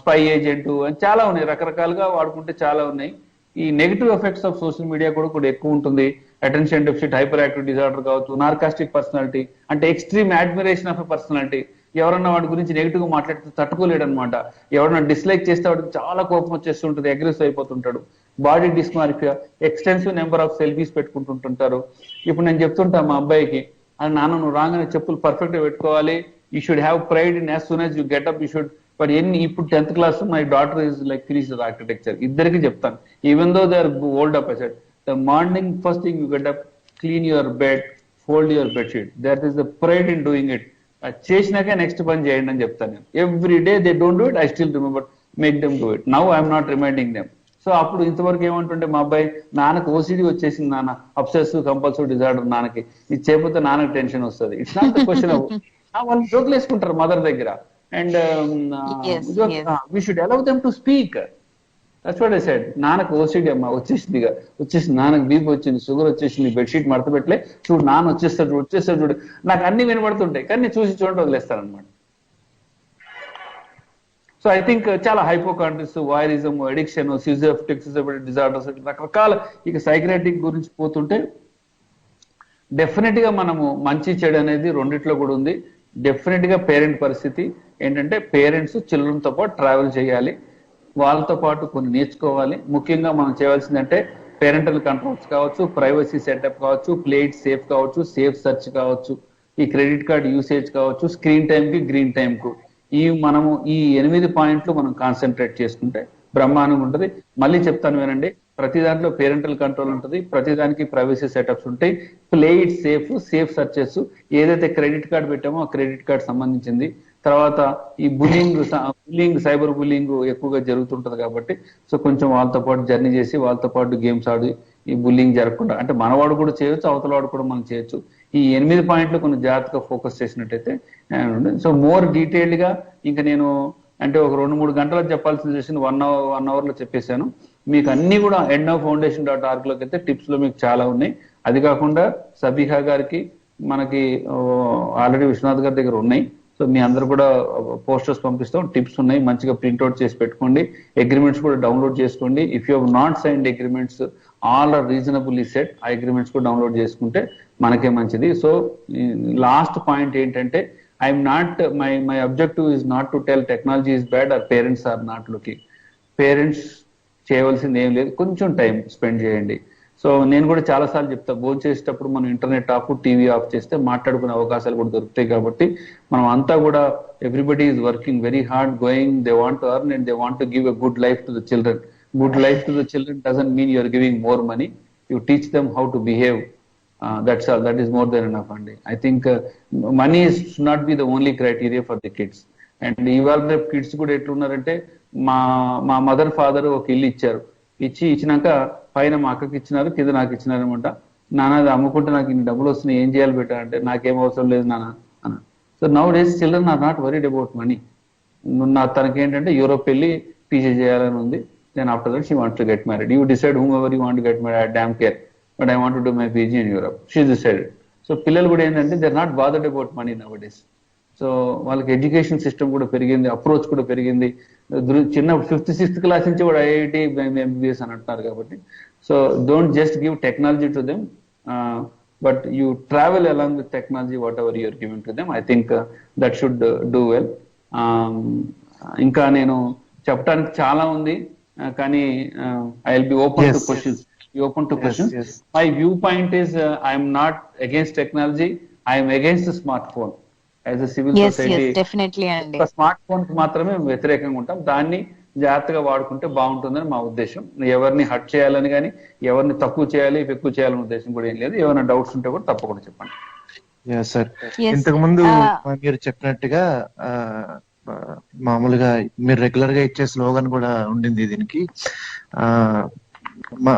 స్పై ఏజెంట్ అని చాలా ఉన్నాయి. రకరకాలుగా వాడుకుంటే చాలా ఉన్నాయి. ఈ negative effects of social media కూడా ఎక్కువ ఉంటుంది. Attention deficit hyper active disorder కావచ్చు, నార్కాస్టిక్ పర్సనాలిటీ అంటే extreme admiration of a personality. ఎవరన్నా వాడి గురించి నెగిటివ్ గా మాట్లాడితే తట్టుకోలేడు అనమాట. ఎవరన్నా డిస్లైక్ చేస్తే వాడికి చాలా కోపం వచ్చేస్తుంటుంది, అగ్రెసివ్ అయిపోతుంటాడు. Body dysmorphia, extensive number of selfies పెట్టుకుంటుంటారు. ఇప్పుడు నేను చెప్తుంటా మా అబ్బాయికి, అది నాన్న నువ్వు రాగానే చెప్పులు పర్ఫెక్ట్ గా పెట్టుకోవాలి, you should have pride in as soon as you get up you should. But ఇప్పుడు 10th class my daughter is like finished architecture. ఇద్దరికి చెప్తాను, even though they are old up. I said the morning first thing you get up, clean your bed, fold your bed sheet. That is the pride in doing it. చేసినాక next పని చేయండి అని చెప్తాను నేను. Every day they don't do it, I still remember, make them do it. Now I'm not reminding them. So అప్పుడు ఇంతవరకు ఏమంటుంటే మా అబ్బాయి, నాన్నకు ఓసిడి వచ్చేసింది నాన్న, అబ్సెసివ్ కంపల్సివ్ డిజార్డర్ నాన్నకి, ఇది చేయకపోతే నాన్నకి టెన్షన్ వస్తుంది. It's not the question of వాళ్ళు జోకులు వేసుకుంటారు మదర్ దగ్గర. And we should allow them to speak. That's what I said. నాన్నకు ఓసిడి అమ్మా వచ్చేసింది, నాన్నకు బీపీ వచ్చింది, షుగర్ వచ్చేసింది, బెడ్షీట్ మడత పెట్టలే, చూడు నాన్న వచ్చేస్తాడు చూడు. నాకు అన్ని వినబడుతుంటాయి, కానీ చూసి చూడండి వదిలేస్తాను అనమాట. సో ఐ థింక్ చాలా హైపోకాండ్రిస్, వాయరిజం, అడిక్షన్, సిజోఫ్రిక్ డిజార్డర్స్, రకరకాల ఇక సైక్రాటిక్ గురించి పోతుంటే డెఫినెట్ గా మనము మంచి చెడు అనేది రెండిట్లో కూడా ఉంది. డెఫినెట్ గా పేరెంట్ పరిస్థితి ఏంటంటే, పేరెంట్స్ చిల్డ్రన్తో పాటు ట్రావెల్ చేయాలి, వాళ్ళతో పాటు కొన్ని నేర్చుకోవాలి. ముఖ్యంగా మనం చేయవలసిందంటే పేరెంటల్ కంట్రోల్స్ కావచ్చు, ప్రైవసీ సెటప్ కావచ్చు, ప్లే ఇట్ సేఫ్ కావచ్చు, సేఫ్ సెర్చ్ కావచ్చు, ఈ క్రెడిట్ కార్డ్ యూసేజ్ కావచ్చు, స్క్రీన్ టైంకి, గ్రీన్ టైంకు, మనము ఈ 8 పాయింట్లు మనం కాన్సన్ట్రేట్ చేసుకుంటే బ్రహ్మాండంగా ఉంటుంది. మళ్ళీ చెప్తాను వినండి, ప్రతి దాంట్లో పేరెంటల్ కంట్రోల్ ఉంటుంది, ప్రతి దానికి ప్రైవసీ సెటప్స్ ఉంటాయి, play it safe, safe searches, ఏదైతే క్రెడిట్ కార్డ్ పెట్టామో ఆ క్రెడిట్ కార్డ్ సంబంధించింది. తర్వాత ఈ బుల్లింగ్, సైబర్ బుల్లింగ్ ఎక్కువగా జరుగుతుంటది కాబట్టి, సో కొంచెం వాళ్ళతో పాటు జర్నీ చేసి, వాళ్ళతో పాటు గేమ్స్ ఆడి ఈ బుల్లింగ్ జరగకుండా, అంటే మనవాడు కూడా చేయొచ్చు, అవతల వాడు కూడా మనం చేయొచ్చు. ఈ 8 పాయింట్లు కొన్ని జాగ్రత్తగా ఫోకస్ చేసినట్టయితే. సో మోర్ డీటెయిల్డ్ గా ఇంకా నేను అంటే ఒక 2-3 గంటలకు చెప్పాల్సిన చేసిన 1 hour లో చెప్పేశాను. మీకు అన్ని కూడా endowfoundation.org లోకి అయితే టిప్స్ లో మీకు చాలా ఉన్నాయి. అది కాకుండా సబీహా గారికి మనకి ఆల్రెడీ విశ్వనాథ్ గారి దగ్గర ఉన్నాయి. సో మీ అందరు కూడా పోస్టర్స్ పంపిస్తాం, టిప్స్ ఉన్నాయి, మంచిగా ప్రింట్అవుట్ చేసి పెట్టుకోండి. అగ్రిమెంట్స్ కూడా డౌన్లోడ్ చేసుకోండి. If you have not signed agreements, all are reasonably set. ఆ అగ్రిమెంట్స్ కూడా డౌన్లోడ్ చేసుకుంటే మనకే మంచిది. సో లాస్ట్ పాయింట్ ఏంటంటే, I'm not my objective is not to tell technology is bad or parents are not looking. Parents చేయవలసింది ఏం లేదు, కొంచెం టైం స్పెండ్ చేయండి. సో నేను కూడా చాలా సార్లు చెప్తా, భోజనం చేసేటప్పుడు మనం ఇంటర్నెట్ ఆఫ్, టీవీ ఆఫ్ చేస్తే మాట్లాడుకునే అవకాశాలు కూడా దొరుకుతాయి. కాబట్టి మనం అంతా కూడా everybody is working very hard, going, they want to earn and they want to give a good life to the children. Good life to the children doesn't mean you're giving more money, you teach them how to behave. That's all. That is more than enough, Andy. I think money should not be the only criteria for the kids. And ఇవాళ రేపు kids కూడా ఎట్లున్నారంటే, మా మా mother father ఒక ఇల్లు ఇచ్చినాక పైన మా అక్కకి ఇచ్చినారు, కింద నాకు ఇచ్చినారు అనమాట. నాన్న అది అమ్ముకుంటే నాకు ఇన్ని డబ్బులు వస్తున్నాయి, ఏం చేయాలి బెటర్ అంటే, నాకేం అవసరం లేదు నాన్న అన్న. So nowadays children are not worried about money. తనకి ఏంటంటే యూరోప్ వెళ్ళి పీజీ చేయాలని ఉంది. Then after that she wants to get married. You decide whomever you want to get married, I damn care, but I want to do my PG in Europe, she decided. So పిల్లలు కూడా ఏంటంటే they are not bothered about money nowadays. So వాళ్ళకి education system కూడా పెరిగింది, approach కూడా పెరిగింది. చిన్న 5th 6th class నుంచి కూడా ఐఐటి ఎంబీబీఎస్ అని అంటున్నారు. కాబట్టి so don't just give technology to them, but you travel along with technology whatever you're giving to them. I think that should do well. ఇంకా నేను చెప్పడానికి చాలా ఉంది, కానీ I will be open to questions. Yes. My viewpoint is I am not against technology, I am against the smartphone. As a civil society, definitely అండి, smart phone కి మాత్రమే వ్యతిరేకంగా ఉంటాం. దాన్ని జాగ్రత్తగా వాడుకుంటే బాగుంటుందని మా ఉద్దేశం. ఎవరిని హర్ట్ చేయాలని కానీ, ఎవరిని తక్కువ చేయాలి ఎక్కువ చేయాలనే ఉద్దేశం కూడా ఏం లేదు. ఏమైనా డౌట్స్ ఉంటే కూడా తప్పకుండా చెప్పండి. సార్, ఇంతకు ముందు మీరు చెప్పినట్టుగా మామూలుగా మీరు రెగ్యులర్ గా ఇచ్చే స్లోగన్ కూడా ఉండింది దీనికి.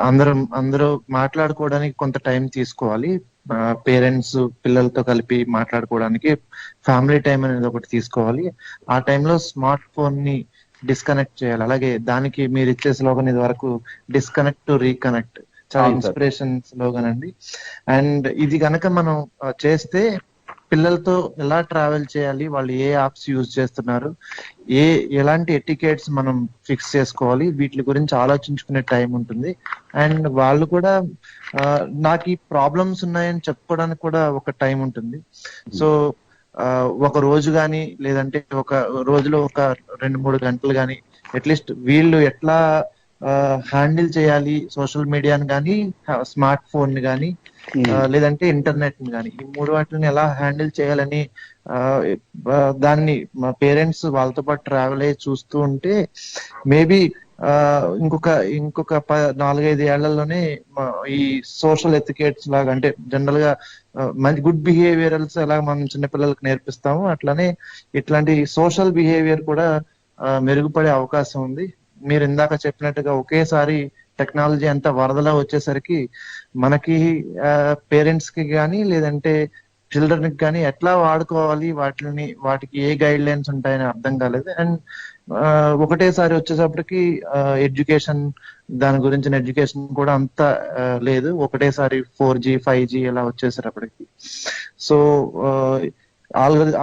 అందరూ మాట్లాడుకోవడానికి కొంత టైం తీసుకోవాలి. పేరెంట్స్ పిల్లలతో కలిపి మాట్లాడుకోవడానికి ఫ్యామిలీ టైం అనేది ఒకటి తీసుకోవాలి. ఆ టైంలో స్మార్ట్ ఫోన్ ని డిస్కనెక్ట్ చేయాలి. అలాగే దానికి మీరు ఇచ్చే స్లోగన్ ఇది వరకు డిస్కనెక్ట్ టు రీకనెక్ట్, చాలా ఇన్స్పిరేషన్ స్లోగన్ అండి. అండ్ ఇది కనుక మనం చేస్తే పిల్లలతో ఎలా ట్రావెల్ చేయాలి, వాళ్ళు ఏ యాప్స్ యూజ్ చేస్తున్నారు, ఎలాంటి ఎటికేట్స్ మనం ఫిక్స్ చేసుకోవాలి, వీటి గురించి ఆలోచించుకునే టైం ఉంటుంది. అండ్ వాళ్ళు కూడా నాకు ఈ ప్రాబ్లమ్స్ ఉన్నాయని చెప్పుకోవడానికి కూడా ఒక టైం ఉంటుంది. సో ఒక రోజు కానీ, లేదంటే ఒక రోజులో ఒక 2-3 గంటలు కానీ అట్లీస్ట్ వీళ్ళు ఎట్లా హ్యాండిల్ చేయాలి సోషల్ మీడియాని కానీ, స్మార్ట్ ఫోన్ ని కానీ, లేదంటే ఇంటర్నెట్ ని కానీ, ఈ 3 వాటిని ఎలా హ్యాండిల్ చేయాలని దాన్ని మా పేరెంట్స్ వాళ్ళతో పాటు ట్రావెల్ అయ్యి చూస్తూ ఉంటే మేబీ ఇంకొక 4-5 ఏళ్లలోనే ఈ సోషల్ ఎథికేట్స్ లాగా, అంటే జనరల్ గా మంచి గుడ్ బిహేవియరల్స్ ఎలా మనం చిన్నపిల్లలకు నేర్పిస్తాము, అట్లానే ఇట్లాంటి సోషల్ బిహేవియర్ కూడా మెరుగుపడే అవకాశం ఉంది. మీరు ఇందాక చెప్పినట్టుగా ఒకేసారి టెక్నాలజీ అంతా వరదలా వచ్చేసరికి మనకి పేరెంట్స్ కి కానీ, లేదంటే చిల్డ్రన్ కి కానీ ఎట్లా వాడుకోవాలి, వాటికి ఏ గైడ్ లైన్స్ ఉంటాయని అర్థం కాలేదు. అండ్ ఒకటేసారి వచ్చేసప్పటికి ఎడ్యుకేషన్, దాని గురించిన ఎడ్యుకేషన్ కూడా అంత లేదు. ఒకటేసారి 4G 5G ఇలా వచ్చేసేటప్పటికి సో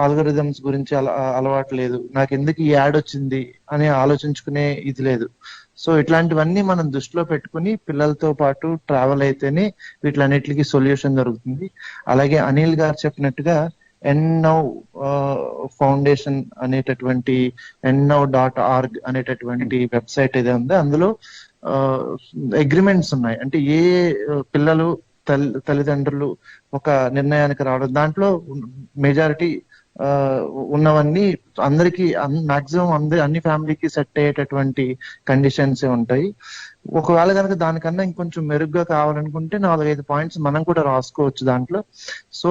ఆల్గరిథమ్స్ గురించి అలవాటు లేదు, నాకు ఎందుకు ఈ యాడ్ వచ్చింది అని ఆలోచించుకునే ఇది లేదు. సో ఇట్లాంటివన్నీ మనం దృష్టిలో పెట్టుకుని పిల్లలతో పాటు ట్రావెల్ అయితేనే వీటిలన్నిటికీ సొల్యూషన్ దొరుకుతుంది. అలాగే అనిల్ గారు చెప్పినట్టుగా ఎన్నౌ ఫౌండేషన్ అనేటటువంటి NNOW.org అనేటటువంటి వెబ్సైట్ ఏదో ఉందో అందులో అగ్రిమెంట్స్ ఉన్నాయి. అంటే ఏ పిల్లలు తల్లిదండ్రులు ఒక నిర్ణయానికి రావడం, దాంట్లో మెజారిటీ ఉన్నవన్నీ అందరికి మాక్సిమం అన్ని ఫ్యామిలీకి సెట్ అయ్యేటటువంటి కండిషన్స్ ఉంటాయి. ఒకవేళ కనుక దానికన్నా ఇంకొంచెం మెరుగ్గా కావాలనుకుంటే 4-5 పాయింట్స్ మనం కూడా రాసుకోవచ్చు దాంట్లో. సో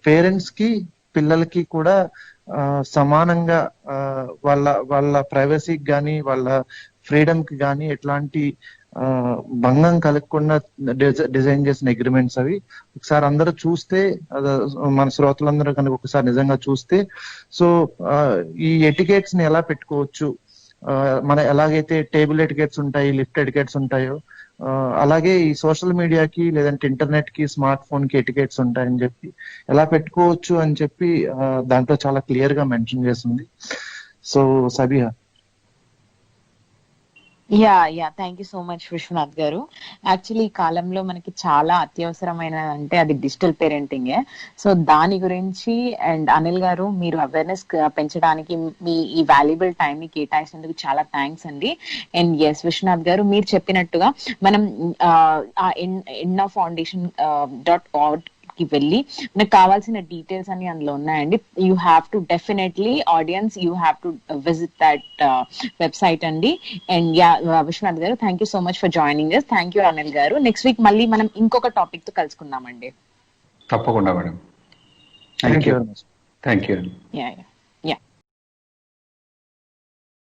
పేరెంట్స్ కి పిల్లలకి కూడా సమానంగా వాళ్ళ ప్రైవసీకి కానీ, వాళ్ళ ఫ్రీడమ్ కి కానీ ఎట్లాంటి భంగం కలగకుండా డిజైన్ చేసిన అగ్రిమెంట్స్ అవి. ఒకసారి అందరూ చూస్తే, మన శ్రోతలందరూ కనుక ఒకసారి నిజంగా చూస్తే, సో ఈ ఎటికేట్స్ ని ఎలా పెట్టుకోవచ్చు, మన ఎలాగైతే టేబుల్ ఎటికేట్స్ ఉంటాయి, లిఫ్ట్ ఎటికేట్స్ ఉంటాయో, అలాగే ఈ సోషల్ మీడియాకి లేదంటే ఇంటర్నెట్ కి, స్మార్ట్ ఫోన్ కి ఎటికేట్స్ ఉంటాయని చెప్పి ఎలా పెట్టుకోవచ్చు అని చెప్పి దాంట్లో చాలా క్లియర్ గా మెన్షన్ చేసింది. So Sabiha. Ya thank you so much Vishwanath గారు. యాక్చువల్లీ ఈ కాలంలో మనకి చాలా అత్యవసరమైన అంటే అది డిజిటల్ పేరెంటింగే. సో దాని గురించి అండ్ అనిల్ గారు మీరు అవేర్నెస్ పెంచడానికి మీ ఈ వాల్యుబుల్ టైం ని కేటాయించినందుకు చాలా థ్యాంక్స్ అండి. అండ్ ఎస్ విశ్వనాథ్ గారు మీరు చెప్పినట్టుగా మనం ఎన్నో ఫౌండేషన్ .org కి వెళ్ళి మనకు కావాల్సిన డీటెయిల్స్ అన్ని అందులో ఉన్నాయండి. You have to definitely audience you have to visit that website అండి. And yeah Vishwanath garu thank you so much for joining us. Thank you Anil garu. Next week మళ్ళీ మనం ఇంకొక టాపిక్ తో కలుసుకుందామండి. తప్పకుండా madam. Thank you. Thank you. Yeah